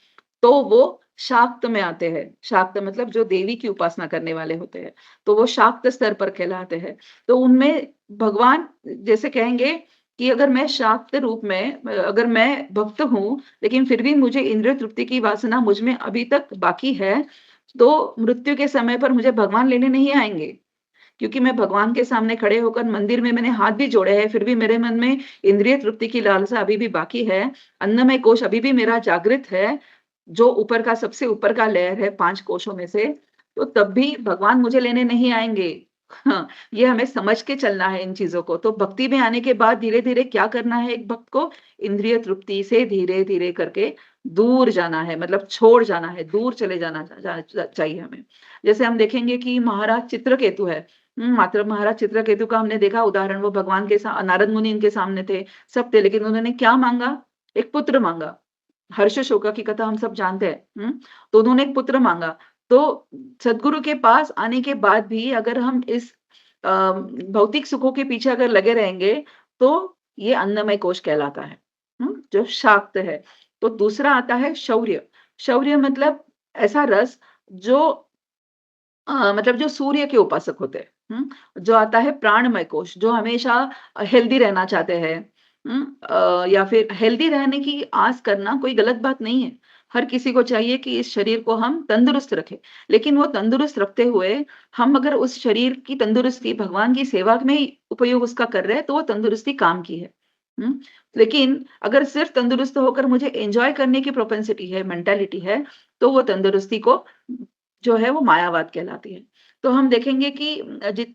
तो वो शाक्त में आते हैं। शाक्त मतलब जो देवी की उपासना करने वाले होते हैं, तो वो शाक्त स्तर पर कहलाते हैं। तो उनमें भगवान जैसे कहेंगे कि अगर मैं शाक्त रूप में अगर मैं भक्त हूँ, लेकिन फिर भी मुझे इंद्रिय तृप्ति की वासना मुझ में अभी तक बाकी है, तो मृत्यु के समय पर मुझे भगवान लेने नहीं आएँगे। क्योंकि मैं भगवान के सामने खड़े होकर मंदिर में मैंने हाथ भी जोड़े हैं, फिर भी मेरे मन में इंद्रिय तृप्ति की लालसा अभी भी बाकी है। अन्नमय कोश अभी भी मेरा जागृत है, जो ऊपर का सबसे ऊपर का लेयर है 5 कोशों में से, तो तब भी भगवान मुझे लेने नहीं आएँगे। हाँ, ये हमें समझ के चलना है इन चीज़ों को। तो भक्ति में आने के बाद धीरे-धीरे क्या करना है एक भक्त को? इंद्रिय तृप्ति से धीरे-धीरे करके दूर जाना है, मतलब छोड़ जाना है, दूर चले जाना चाहिए हमें। जैसे हम देखेंगे कि महाराज चित्रकेतु है। मात्र महाराज चित्रकेतु का हमने देखा उदाहरण, वो भगवान के नारद मुनि इनके सामने थे, सब थे, लेकिन उन्होंने क्या माँगा? एक पुत्र माँगा। हर्ष शोका की कथा हम सब जानते हैं, तो उन्होंने एक पुत्र माँगा। तो सद्गुरु के पास आने के बाद भी अगर हम इस भौतिक सुखों के पीछे अगर लगे रहेंगे, तो ये अन्नमय कोश कहलाता है, जो शाक्त है। तो दूसरा आता है शौर्य। शौर्य मतलब ऐसा रस जो मतलब जो सूर्य के उपासक होते हैं, जो आता है प्राणमय कोश, जो हमेशा हेल्दी रहना चाहते हैं, या फिर हेल्दी रहने की आस करना कोई गलत बात नहीं है। हर किसी को चाहिए कि इस शरीर को हम तंदुरुस्त रखें, लेकिन वो तंदुरुस्त रखते हुए हम अगर उस शरीर की तंदुरुस्ती भगवान की सेवा में ही उपयोग उसका कर रहे हैं, तो वो तंदुरुस्ती काम की है। हुँ? लेकिन अगर सिर्फ तंदुरुस्त होकर मुझे एन्जॉय करने की प्रोपेंसिटी है, मेंटालिटी है, तो वो तंदुरुस्ती को जो है वो मायावाद कहलाती है। तो हम देखेंगे कि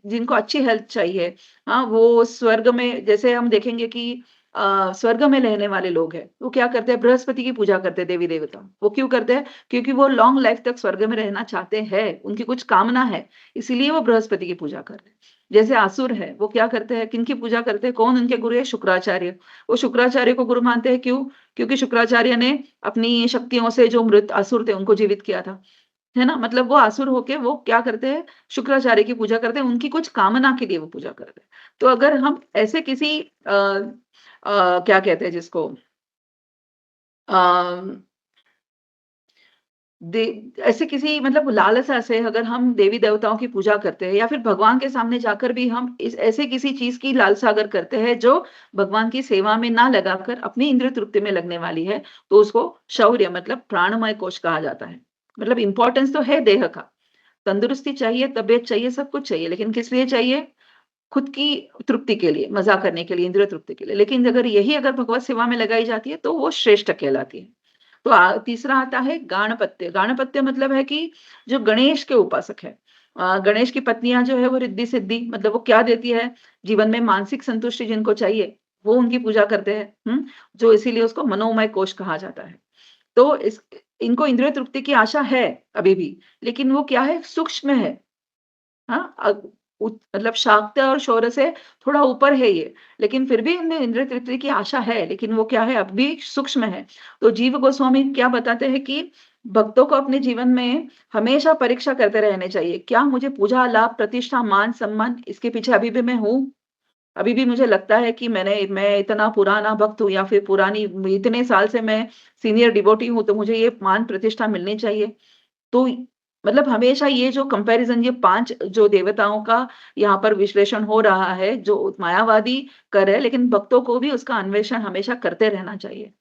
जिनको अच्छी हेल्थ चाहिए, हाँ, वो स्वर्ग में जैसे हम देखेंगे कि स्वर्ग में रहने वाले लोग हैं, वो क्या करते हैं? बृहस्पति की पूजा करते हैं, देवी-देवता। वो क्यों करते हैं? क्योंकि वो लॉन्ग लाइफ तक स्वर्ग में रहना चाहते हैं, उनकी कुछ कामना है, इसीलिए वो बृहस्पति की पूजा कर रहे हैं। जैसे असुर है, वो क्या करते हैं? किनकी पूजा करते हैं? कौन उनके गुरु है? शुक्राचार्य। वो शुक्राचार्य को गुरु मानते हैं, क्यों? क्योंकि शुक्राचार्य ने अपनी शक्तियों से जो मृत असुर थे, उनको जीवित किया था। है ना? मतलब वो आसुर होके वो क्या करते हैं, शुक्राचार्य की पूजा करते हैं, उनकी कुछ कामना के लिए वो पूजा करते हैं। तो अगर हम ऐसे किसी क्या कहते हैं जिसको अ, दे ऐसे किसी मतलब लालसा से अगर हम देवी-देवताओं की पूजा करते हैं या फिर भगवान के सामने जाकर भी हम इस ऐसे किसी चीज़ की लालसा अगर करते हैं जो भगवान की सेवा में ना लगाकर अपनी इंद्रिय तृप्ति में लगने वाली है, तो उसको शौर्य मतलब प्राणमय कोश कहा जाता है। मतलब इम्पोर्टेंस तो है देह का। तंदुरुस्ती चाहिए, तबीयत चाहिए, सब कुछ चाहिए, लेकिन किस लिए चाहिए? खुद की तृप्ति के लिए, मज़ा करने के लिए, इंद्रिय तृप्ति के लिए। लेकिन अगर यही अगर भगवत सेवा में लगाई जाती है, तो वो श्रेष्ठ कहलाती है। तो तीसरा आता है गाणपत्य। गाणपत्य मतलब है कि जो गणेश के उपासक हैं। गणेश की पत्नियाँ जो है वो रिद्धि-सिद्धि मतलब वो क्या देती है? जीवन में मानसिक संतुष्टि जिनको चाहिए, वो उनकी पूजा करते हैं, जो इसीलिए उसको मनोमय कोश कहा जाता है। तो इस इनको इंद्रिय तृप्ति की आशा है अभी भी, लेकिन वो क्या है? सूक्ष्म है। हाँ, मतलब शाक्त और शौर्य से थोड़ा ऊपर है ये, लेकिन फिर भी इनमें इंद्रिय तृप्ति की आशा है, लेकिन वो क्या है? अब भी सूक्ष्म है। तो जीव गोस्वामी क्या बताते हैं कि भक्तों को अपने जीवन में हमेशा परीक्षा करते रहने चाहिए। क्या मुझे पूजा, लाभ, प्रतिष्ठा, मान-सम्मान इसके पीछे अभी भी मैं हूँ? अभी भी मुझे लगता है कि मैं इतना पुराना भक्त हूँ या फिर पुरानी इतने साल से मैं सीनियर डिवोटी हूँ, तो मुझे ये मान प्रतिष्ठा मिलनी चाहिए। तो मतलब हमेशा ये जो कंपैरिज़न ये 5 जो देवताओं का यहाँ पर विश्लेषण हो रहा है, जो मायावादी कर है, लेकिन भक्तों को भी उसका अन्वेषण हमेशा करते रहना चाहिए,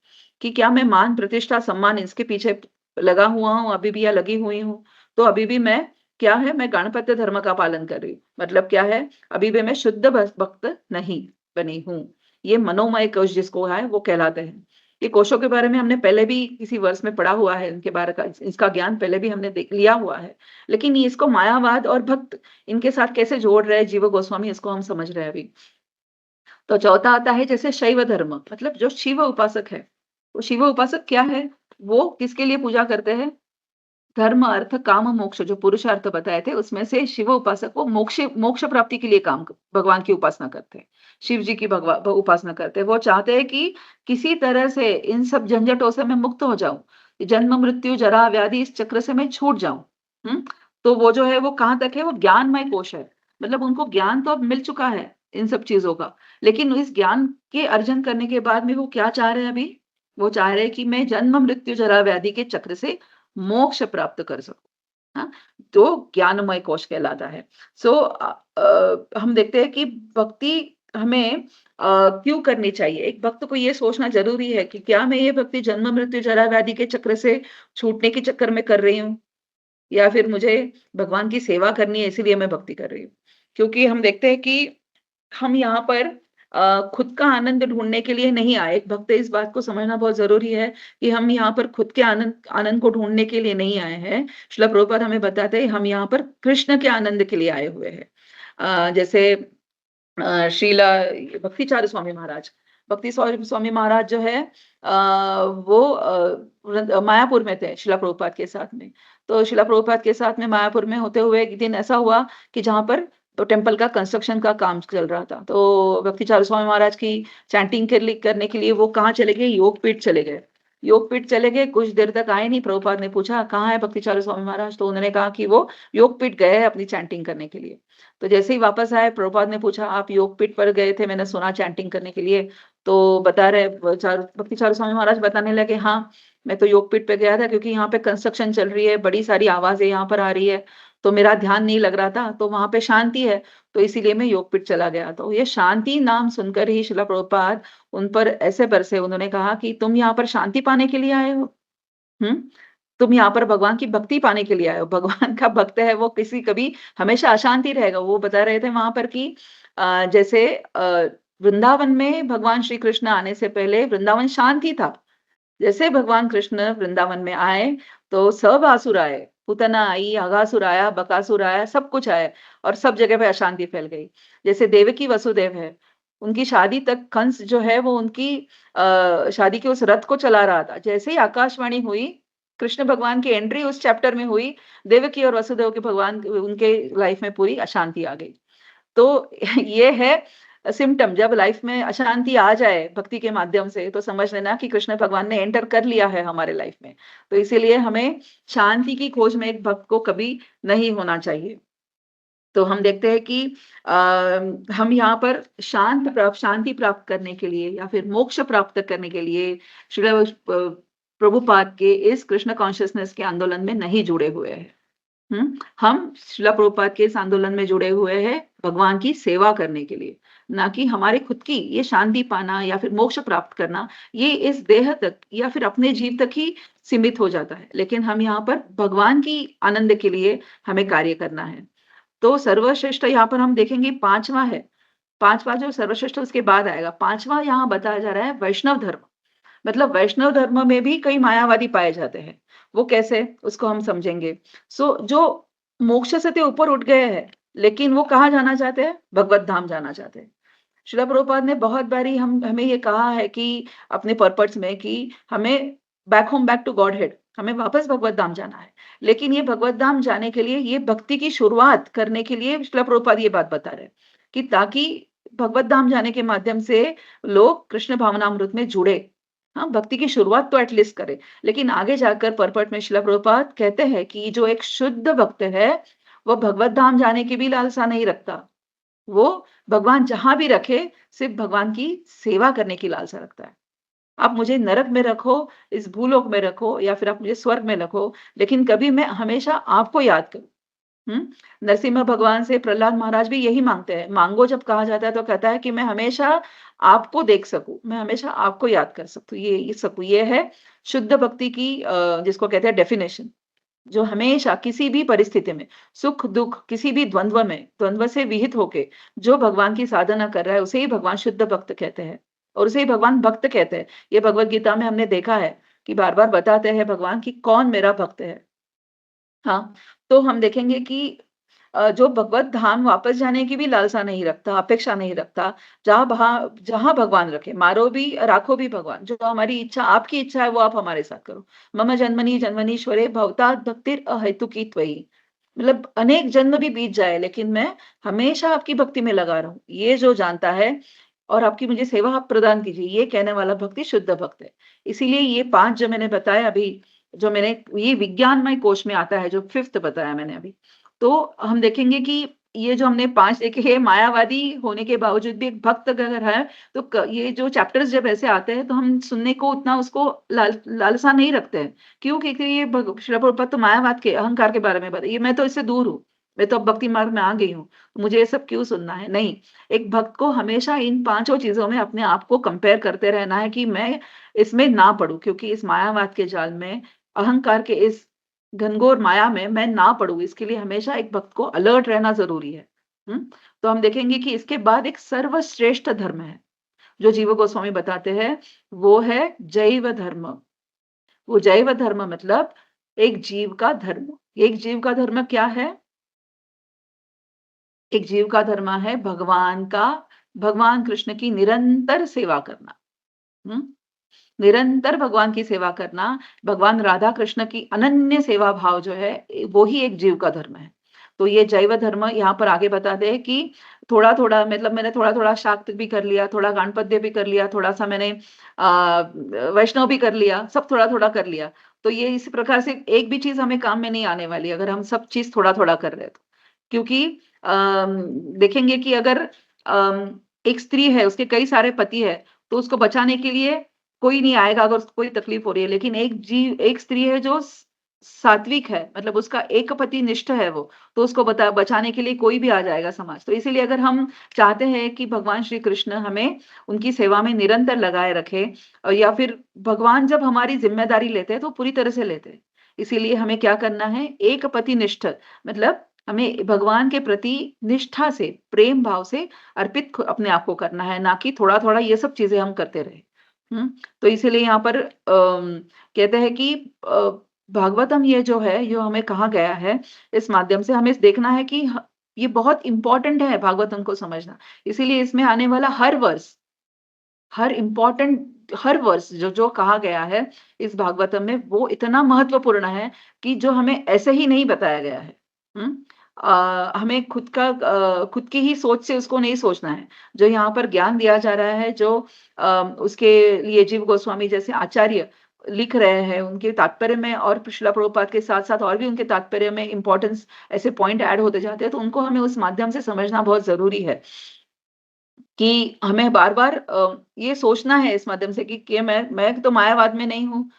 कि क्या मैं मान, प्रतिष्ठा, सम्मान इसके पीछे लगा हुआ हूँ अभी भी या लगी हुई हूँ? तो अभी भी मैं क्या है, मैं गाणपत्य धर्म का पालन कर रही हूँ। मतलब क्या है, अभी भी मैं शुद्ध भक्त नहीं बनी हूँ। ये मनोमय कोश जिसको है, वो कहलाते हैं। ये कोशों के बारे में हमने पहले भी किसी वर्ष में पढ़ा हुआ है, इनके बारे का इसका ज्ञान पहले भी हमने देख लिया हुआ है। लेकिन ये इसको मायावाद और भक्त इनके साथ कैसे जोड़ रहे हैं जीव गोस्वामी इसको हम समझ रहे हैं अभी। तो चौथा आता है जैसे शैव धर्म मतलब जो शिव उपासक है, वो शिव उपासक क्या है? वो किसके लिए पूजा करते हैं? धर्म, अर्थ, काम, मोक्ष जो पुरुषार्थ बताए थे उसमें से शिव उपासक वो मोक्ष मोक्ष प्राप्ति के लिए भगवान की उपासना करते हैं। शिव जी की उपासना करते हैं। वो चाहते हैं कि किसी तरह से इन सब झंझटों से मैं मुक्त हो जाऊँ। जन्म, मृत्यु, जरा, व्याधि इस चक्र से मैं छूट जाऊँ। हुँ? तो वो जो है वो कहाँ तक है? वो ज्ञानमय कोश है। मतलब उनको ज्ञान तो अब मिल चुका है इन सब चीज़ों का, लेकिन इस ज्ञान के अर्जन करने के बाद में वो क्या चाह रहे हैं अभी? वो चाह रहे हैं कि मैं जन्म, मृत्यु, जरा, व्याधि के चक्र से मोक्ष प्राप्त कर सकूँ। हाँ, तो ज्ञानमय कोश कहलाता है। सो हम देखते हैं कि भक्ति हमें क्यों करनी चाहिए? एक भक्त को ये सोचना ज़रूरी है कि क्या मैं ये भक्ति जन्म, मृत्यु, जरा, व्याधि के चक्र से छूटने के चक्कर में कर रही हूँ? या फिर मुझे भगवान की सेवा करनी है इसीलिए मैं भक्ति कर रही हूँ? क्योंकि हम देखते हैं कि हम यहाँ पर खुद का आनंद ढूँढने के लिए नहीं आए। एक भक्त इस बात को समझना बहुत ज़रूरी है कि हम यहाँ पर खुद के आनंद आनंद को ढूँढने के लिए नहीं आए हैं। श्रील प्रभुपाद हमें बताते हैं हम यहाँ पर कृष्ण के आनंद के लिए आए हुए हैं। जैसे श्रीला भक्तिचार्य स्वामी महाराज, भक्ति स्वामी महाराज जो है वो मायापुर में थे शिला प्रभुपाद के साथ में। तो शिला प्रभुपाद के साथ में मायापुर में होते हुए एक दिन ऐसा हुआ कि जहाँ पर तो टेम्पल का कंस्ट्रक्शन का काम चल रहा था। तो भक्तिचार्य स्वामी महाराज की चैंटिंग करने के लिए वो कहाँ चले गए? योगपीठ चले गए। योगपीठ चले गए, कुछ देर तक आए नहीं। प्रभुपाद ने पूछा, "कहाँ है भक्तिचार्य स्वामी महाराज?" तो उन्होंने कहा कि वो योगपीठ गए हैं अपनी चैंटिंग करने के लिए। तो जैसे ही वापस आए, प्रभुपाद ने पूछा, "आप योगपीठ पर गए थे, मैंने सुना चैंटिंग करने के लिए।" तो बता रहे भक्तिचार्य स्वामी महाराज बताने लगे, "हाँ, मैं तो योगपीठ पे गया था क्योंकि यहाँ पे कंस्ट्रक्शन चल रही है, बड़ी सारी आवाज़ें यहाँ पर आ रही है, तो मेरा ध्यान नहीं लग रहा था, तो वहाँ पे शांति है, तो इसीलिए मैं योगपीठ चला गया।" तो ये शांति नाम सुनकर ही श्रील प्रभुपाद उन पर ऐसे बरसे, उन्होंने कहा कि, "तुम यहाँ पर शांति पाने के लिए आए हो? हुँ? तुम यहाँ पर भगवान की भक्ति पाने के लिए आए हो। भगवान का भक्त है वो किसी कभी हमेशा अशांति रहेगा।" वो बता रहे थे वहाँ पर कि जैसे वृंदावन में भगवान श्री कृष्ण आने से पहले वृंदावन शांति था। जैसे भगवान कृष्ण वृंदावन में आए, तो सब आसुर आए। पूतना आई, अघासुर आया, बकासुर आया, सब कुछ आया और सब जगह पे अशांति फैल गई। जैसे देवकी वसुदेव है, उनकी शादी तक कंस जो है वो उनकी शादी के उस रथ को चला रहा था। जैसे ही आकाशवाणी हुई, कृष्ण भगवान की एंट्री उस चैप्टर में हुई, देवकी और वसुदेव के भगवान उनके लाइफ में पूरी अशांति आ गई। तो ये है सिम्पटम जब लाइफ में अशांति आ जाए भक्ति के माध्यम से तो समझ लेना कि कृष्ण भगवान ने एंटर कर लिया है हमारे लाइफ में। तो इसीलिए हमें शांति की खोज में एक भक्त को कभी नहीं होना चाहिए। तो हम देखते हैं कि अ, हम यहाँ पर शांति प्राप्त करने के लिए या फिर मोक्ष प्राप्त करने के लिए श्रील प्रभुपाद के इस कृष्ण कॉन्शियसनेस के आंदोलन में नहीं जुड़े हुए हैं। हम शिला प्रभुपाद के इस आंदोलन में जुड़े हुए हैं भगवान की सेवा करने के लिए, ना कि हमारे खुद की ये शांति पाना या फिर मोक्ष प्राप्त करना, ये इस देह तक या फिर अपने जीव तक ही सीमित हो जाता है। लेकिन हम यहाँ पर भगवान की आनंद के लिए हमें कार्य करना है। तो सर्वश्रेष्ठ यहाँ पर हम देखेंगे 5वां है। 5वां जो सर्वश्रेष्ठ उसके बाद आएगा। 5वां यहाँ बताया जा रहा है वैष्णव धर्म। मतलब वैष्णव धर्म में भी कई मायावादी पाए जाते हैं। वो कैसे? उसको हम समझेंगे। जो मोक्ष से तो ऊपर उठ गए हैं, लेकिन वो कहाँ जाना चाहते हैं? भगवत धाम जाना चाहते हैं। श्रील प्रभुपाद ने बहुत बारी हम हमें ये कहा है कि अपने पर्पस में कि हमें back home back to godhead हमें वापस भगवत धाम जाना है। लेकिन ये भगवत धाम जाने के लिए ये भक्ति की शुरुआत करने के लिए श्रील प्रभुपाद ये बात बता रहे हैं कि ताकि भगवत धाम जाने के माध्यम से लोग कृष्ण भावनामृत में जुड़े। हाँ, भक्ति की शुरुआत तो एटलीस्ट करें। लेकिन आगे जाकर परपट में श्रील प्रभुपाद कहते हैं कि जो एक शुद्ध भक्त है, वो भगवत धाम जाने की भी लालसा नहीं रखता। वो भगवान जहाँ भी रखे, सिर्फ़ भगवान की सेवा करने की लालसा रखता है। आप मुझे नरक में रखो, इस भूलोक में रखो या फिर आप मुझे स्वर्ग में रखो, लेकिन कभी मैं हमेशा आपको याद करूँ। हुँ? नरसिम्हा भगवान से प्रहलाद महाराज भी यही माँगते हैं। माँगो जब कहा जाता है तो कहता है कि मैं हमेशा आपको देख सकूँ, मैं हमेशा आपको याद कर सकूँ। ये है शुद्ध भक्ति की जिसको कहते हैं डेफिनिशन। जो हमेशा किसी भी परिस्थिति में, सुख-दुःख किसी भी द्वंद्व से विहित होके जो भगवान की साधना कर रहा है, उसे ही भगवान शुद्ध भक्त कहते हैं और उसे ही भगवान भक्त कहते हैं। ये भगवद गीता में हमने देखा है कि बार-बार बताते हैं भगवान कि कौन मेरा भक्त है। हाँ, तो हम देखेंगे कि जो भगवत धाम वापस जाने की भी लालसा नहीं रखता, अपेक्षा नहीं रखता, जहाँ भगवान रखे, मारो भी, राखो भी भगवान। जो हमारी इच्छा आपकी इच्छा है, वो आप हमारे साथ करो। मम जन्मनि जन्मनीश्वरे भवतात् भक्तिर् अहेतुकी त्वयि। मतलब अनेक जन्म भी बीत जाए, लेकिन मैं हमेशा आपकी भक्ति में लगा रहूँ। ये जो जानता है और आपकी मुझे सेवा आप प्रदान कीजिए, ये कहने वाला भक्ति शुद्ध भक्त है। इसीलिए ये 5 जो मैंने बताया अभी, जो मैंने ये विज्ञानमय कोश में आता है, जो 5th बताया मैंने अभी। तो हम देखेंगे कि ये जो हमने 5 देखे हैं, मायावादी होने के बावजूद भी एक भक्त अगर है, तो ये जो चैप्टर्स जब ऐसे आते हैं तो हम सुनने को उतना उसको लालसा नहीं रखते हैं। क्यों? क्योंकि ये श्रील प्रभुपाद तो मायावाद के अहंकार के बारे में ये मैं तो इससे दूर हूँ। मैं तो अब भक्ति मार्ग में आ गई हूँ। तो मुझे ये सब क्यों सुनना है? नहीं, एक भक्त को हमेशा इन पांचों चीजों में अपने आप को कंपेयर करते रहना है कि मैं इसमें ना पड़ूं, क्योंकि इस मायावाद के जाल में, अहंकार के इस घनघोर माया में मैं ना पड़ूँ, इसके लिए हमेशा एक भक्त को अलर्ट रहना ज़रूरी है। हुँ? तो हम देखेंगे कि इसके बाद एक सर्वश्रेष्ठ धर्म है, जो जीव गोस्वामी बताते हैं, वो है जैव धर्म। वो जैव धर्म मतलब एक जीव का धर्म। एक जीव का धर्म क्या है? एक जीव का धर्म है भगवान कृष्ण की निरंतर सेवा करना। हुँ? निरंतर भगवान की सेवा करना, भगवान राधा कृष्ण की अनन्य सेवा भाव जो है, वो ही एक जीव का धर्म है। तो ये जैव धर्म यहाँ पर आगे बताते हैं कि थोड़ा-थोड़ा मतलब मैंने थोड़ा-थोड़ा शाक्त भी कर लिया, थोड़ा गाणपत्य भी कर लिया, थोड़ा-सा मैंने वैष्णव भी कर लिया, सब थोड़ा-थोड़ा कर लिया। तो ये इस प्रकार से एक भी चीज़ हमें काम में नहीं आने वाली, अगर हम सब चीज़ थोड़ा-थोड़ा कर रहे हैं तो। क्योंकि देखेंगे कि अगर एक स्त्री है, उसके कई सारे पति हैं, तो उसको बचाने के लिए कोई नहीं आएगा अगर उसको कोई तकलीफ हो रही है, लेकिन एक स्त्री है जो सात्विक है, मतलब उसका एक पति निष्ठ है वो, तो उसको बचाने के लिए कोई भी आ जाएगा समाज। तो इसीलिए अगर हम चाहते हैं कि भगवान श्री कृष्ण हमें उनकी सेवा में निरंतर लगाए रखे, या फिर भगवान जब हमारी ज़िम्मेदारी लेते हैं, तो पूरी तरह से लेते हैं। इसीलिए हमें क्या करना है, एक पति निष्ठ मतलब हमें भगवान के प्रति निष्ठा से, प्रेम भाव से अर्पित अपने आप को करना है, ना कि थोड़ा-थोड़ा ये सब चीज़ें हम करते रहें। हुँ? तो इसीलिए यहाँ पर कहते हैं कि भागवतम ये जो है, जो हमें कहा गया है, इस माध्यम से हमें देखना है कि ये बहुत इम्पोर्टेंट है भागवतम को समझना। इसीलिए इसमें आने वाला हर वर्ष जो-जो कहा गया है इस भागवतम में, वो इतना महत्वपूर्ण है कि जो हमें ऐसे ही नहीं बताया गया है। हुँ? हमें खुद की ही सोच से उसको नहीं सोचना है। जो यहाँ पर ज्ञान दिया जा रहा है, जो उसके लिए जीव गोस्वामी जैसे आचार्य लिख रहे हैं, उनके तात्पर्य में और श्रील प्रभुपाद के साथ-साथ और भी उनके तात्पर्य में इम्पोर्टेंस ऐसे पॉइंट ऐड होते जाते हैं, तो उनको हमें उस माध्यम से समझना बहुत ज़रूरी है। कि हमें बार-बार ये सोचना है इस माध्यम से कि मैं तो मायावाद में नहीं हूँ,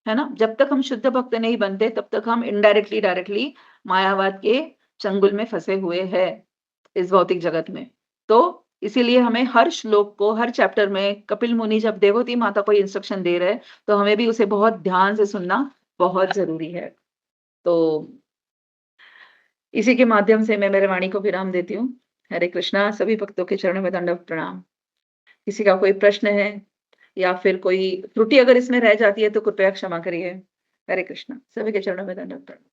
है ना? जब तक हम शुद्ध भक्त नहीं बनते, तब तक हम इनडायरेक्टली, डायरेक्टली मायावाद के चंगुल में फँसे हुए हैं, इस भौतिक जगत में। तो इसीलिए हमें हर श्लोक को, हर चैप्टर में कपिल मुनि जब देवहूति माता को इंस्ट्रक्शन दे रहे हैं, तो हमें भी उसे बहुत ध्यान से सुनना बहुत ज़रूरी है। तो इसी के माध्यम से मैं मेरे वाणी को विराम देती हूँ। हरे कृष्णा, सभी भक्तों के चरणों में दंडवत प्रणाम। किसी का कोई प्रश्न है या फिर कोई त्रुटि अगर इसमें रह जाती है तो कृपया क्षमा करिए। हरे कृष्णा, सभी के चरणों में दंडवत प्रणाम।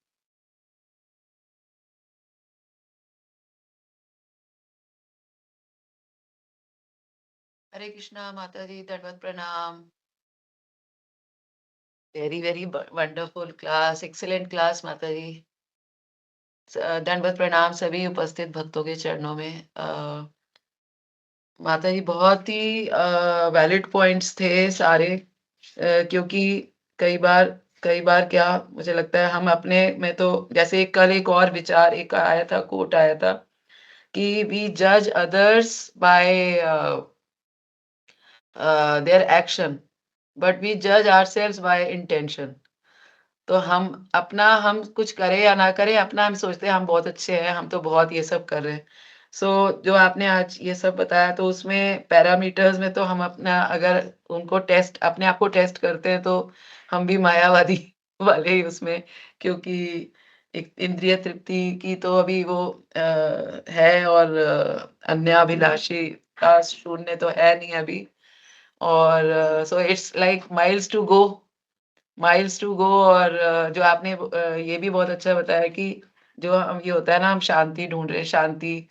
हरे कृष्णा माता जी, दंडवत प्रणाम। Very very wonderful class, excellent class माता जी। दंडवत प्रणाम सभी उपस्थित भक्तों के चरणों में। माता जी बहुत ही वैलिड पॉइंट्स थे सारे, क्योंकि कई बार कई बार क्या मुझे लगता है हम अपने में तो जैसे कल एक और विचार एक आया था, कोट आया था कि वी जज others bye their action but we जज आवरसेल्व्स बाय इंटेंशन। तो हम कुछ करें या ना करें, अपना हम सोचते हैं हम बहुत अच्छे हैं, हम तो बहुत ये सब कर रहे हैं। सो जो आपने आज ये सब बताया, तो उसमें पैरामीटर्स में तो हम अपना अगर उनको टेस्ट अपने आप को टेस्ट करते हैं, तो हम भी मायावादी वाले ही उसमें, क्योंकि एक इंद्रिय तृप्ति की तो अभी वो है, और अन्याभिलाषी का शून्य तो है नहीं अभी। और so it's like miles to go. और जो आपने ये भी बहुत अच्छा बताया कि जो हम ये होता है ना, हम शांति ढूँढ रहे हैं, शांति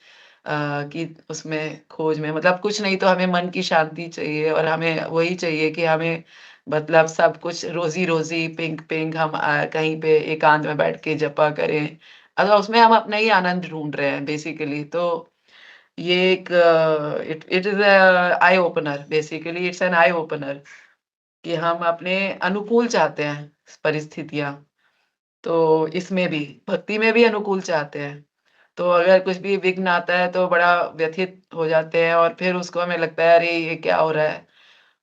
की उसमें खोज में, मतलब कुछ नहीं तो हमें मन की शांति चाहिए, और हमें वही चाहिए कि हमें मतलब सब कुछ रोज़ी-रोज़ी, पिंक-पिंक हम कहीं पे एकांत में बैठ के जपा करें। उसमें हम अपना ही आनंद ढूँढ रहे हैं बेसिकली। तो ये एक it is a eye opener, basically it's an eye opener कि हम अपने अनुकूल चाहते हैं परिस्थितियाँ। तो इसमें भी, भक्ति में भी अनुकूल चाहते हैं। तो अगर कुछ भी विघ्न आता है तो बड़ा व्यथित हो जाते हैं और फिर उसको हमें लगता है अरे ये क्या हो रहा है?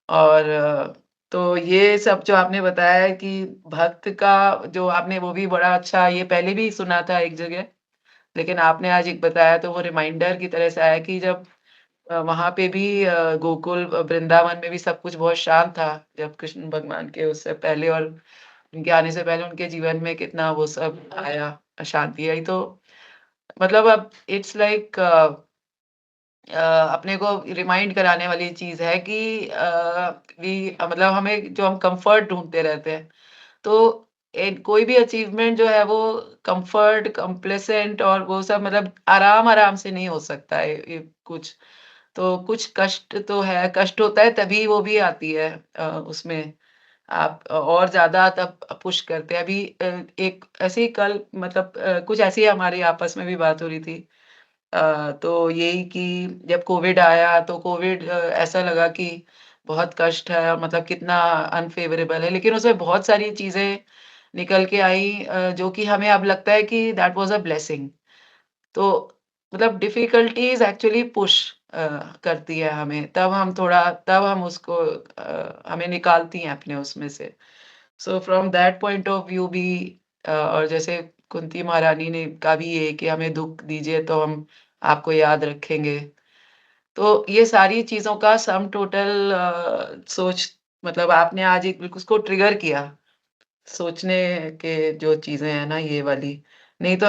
और तो ये सब जो आपने बताया है कि भक्त का जो आपने वो भी बड़ा अच्छा ये पहले भी सुना था एक जगह, लेकिन आपने आज एक बताया तो वो रिमाइंडर की तरह से आया कि जब वहाँ पे भी गोकुल वृंदावन में भी सब कुछ बहुत शांत था, जब कृष्ण भगवान के उससे पहले और उनके आने से पहले उनके जीवन में कितना वो सब आया, अशांति आई। तो मतलब अब इट्स लाइक अपने को रिमाइंड कराने वाली चीज़ है कि मतलब हमें जो हम कम्फर्ट ढूँढते रहते हैं, तो कोई भी अचीवमेंट जो है वो कम्फर्ट, कंप्लेसेंट और वो सब मतलब आराम-आराम से नहीं हो सकता है ये कुछ। तो कुछ कष्ट तो है, कष्ट होता है तभी वो भी आती है उसमें आप और ज़्यादा तब पुश करते हैं। अभी एक ऐसे ही कल मतलब कुछ ऐसी ही हमारी आपस में भी बात हो रही थी। तो यही कि जब कोविड आया तो कोविड ऐसा लगा कि बहुत कष्ट है और मतलब कितना अनफ़ेवरेबल है, लेकिन उसमें बहुत सारी चीज़ें निकल के आई जो कि हमें अब लगता है कि दैट वाज़ अ ब्लेसिंग। तो मतलब डिफ़िकल्टीज़ एक्चुअली पुश करती है हमें, तब हम उसको हमें निकालती हैं अपने उसमें से। So from that point of view भी और जैसे कुंती महारानी ने का भी ये कि हमें दुःख दीजिए तो हम आपको याद रखेंगे। तो ये सारी चीज़ों का सम टोटल सोच मतलब आपने आज एक बिल्कुल उसको ट्रिगर किया। सोचने के जो चीज़ें हैं ना ये वाली, नहीं तो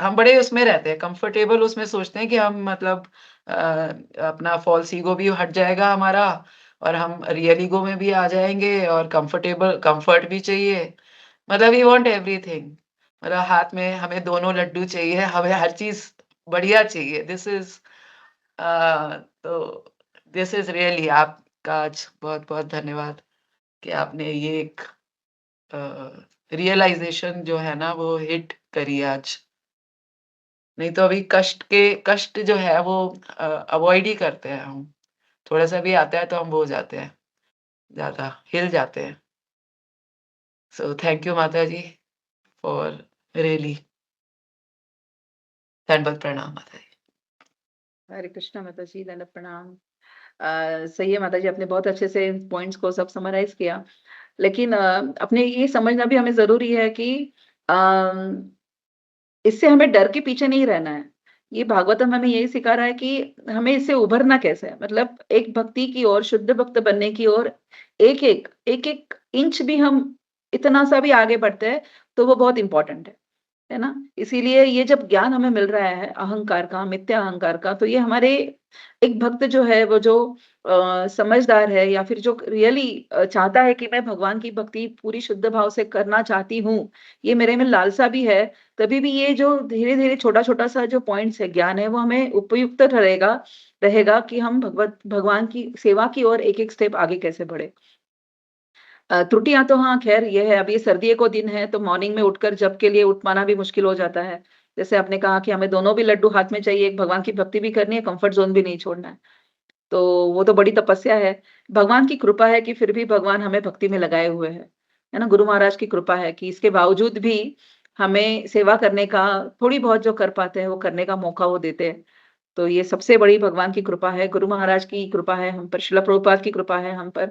हम बड़े उसमें रहते हैं, कंफर्टेबल उसमें सोचते हैं कि हम मतलब अपना फ़ॉल्स ईगो भी हट जाएगा हमारा और हम रियल ईगो में भी आ जाएँगे और कम्फर्ट भी चाहिए। मतलब वी वांट एवरीथिंग मतलब हाथ में हमें दोनों लड्डू चाहिए, हमें हर चीज़ बढ़िया चाहिए। तो दिस इज़ रियली आपका आज बहुत-बहुत धन्यवाद कि आपने ये एक रियलाइज़ेशन जो है ना वो हिट करी आज। नहीं तो अभी कष्ट जो है वो अवॉइड ही करते हैं हम। थोड़ा-सा भी आता है तो हम वो हो जाते हैं, ज़्यादा हिल जाते हैं। सो थैंक यू माता जी फॉर रियली दंडवत प्रणाम माता जी। हरे कृष्णा माता जी, दंडवत प्रणाम। सही है माता जी, आपने बहुत अच्छे से पॉइंट्स को सब समराइज़ किया। लेकिन अपने ये समझना भी हमें ज़रूरी है कि अम, इससे हमें डर के पीछे नहीं रहना है। ये भागवतम हमें यही सिखा रहा है कि हमें इससे उभरना कैसे है? मतलब एक भक्ति की ओर, शुद्ध भक्त बनने की ओर एक-एक इंच भी हम इतना सा भी आगे बढ़ते हैं, तो वो बहुत इम्पोर्टेंट है ना? इसीलिए ये जब ज्ञान हमें मिल रहा है अहंकार का, मिथ्या अहंकार का, तो ये हमारे एक भक्त जो है वो जो समझदार है या फिर जो रियली चाहता है कि मैं भगवान की भक्ति पूरी शुद्ध भाव से करना चाहती हूँ, ये मेरे में लालसा भी है, तभी भी ये जो धीरे-धीरे छोटा-छोटा सा जो पॉइंट्स है, ज्ञान है, वो हमें उपयुक्त रहेगा रहेगा कि हम भगवान की सेवा की ओर एक-एक स्टेप आगे कैसे बढ़े। त्रुटियाँ तो हाँ, ख़ैर ये है, अब ये सर्दियों को दिन है, तो मॉर्निंग में उठकर जप के लिए उठ पाना भी मुश्किल हो जाता है। जैसे आपने कहा कि हमें दोनों भी लड्डू हाथ में चाहिए, एक भगवान की भक्ति भी करनी है, कम्फ़र्ट ज़ोन भी नहीं छोड़ना है। तो वो तो बड़ी तपस्या है। भगवान की कृपा है कि फिर भी भगवान हमें भक्ति में लगाए हुए हैं। है ना? गुरु महाराज की कृपा है कि इसके बावजूद भी हमें सेवा करने का थोड़ी बहुत जो कर पाते हैं, वो करने का मौका वो देते हैं। तो ये सबसे बड़ी भगवान की कृपा है, गुरु महाराज की कृपा है हम पर, श्रील प्रभुपाद की कृपा है हम पर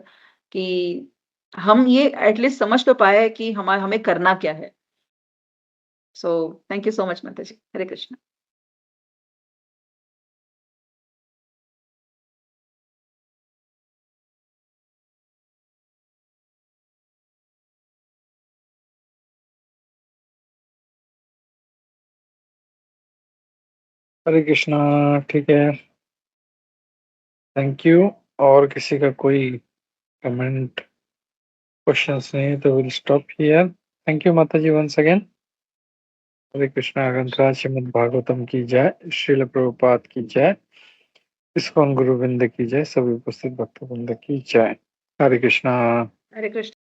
कि हम ये एट लीस्ट समझ तो पाए कि हमें करना क्या है। So thank you so much माता जी। हरे कृष्ण। हरे कृष्णा। ठीक है, थैंक यू। और किसी का कोई कमेंट क्वेश्चंस नहीं है तो will stop here. Thank you माता जी वंस अगेन। हरे कृष्णा। ग्रंथराज श्रीमद् भागवतम की जय, श्रील प्रभुपाद की जय, इस्कॉन गुरुविंद की जय, सभी उपस्थित भक्तवृंद की जय। हरे कृष्णा। हरे कृष्ण।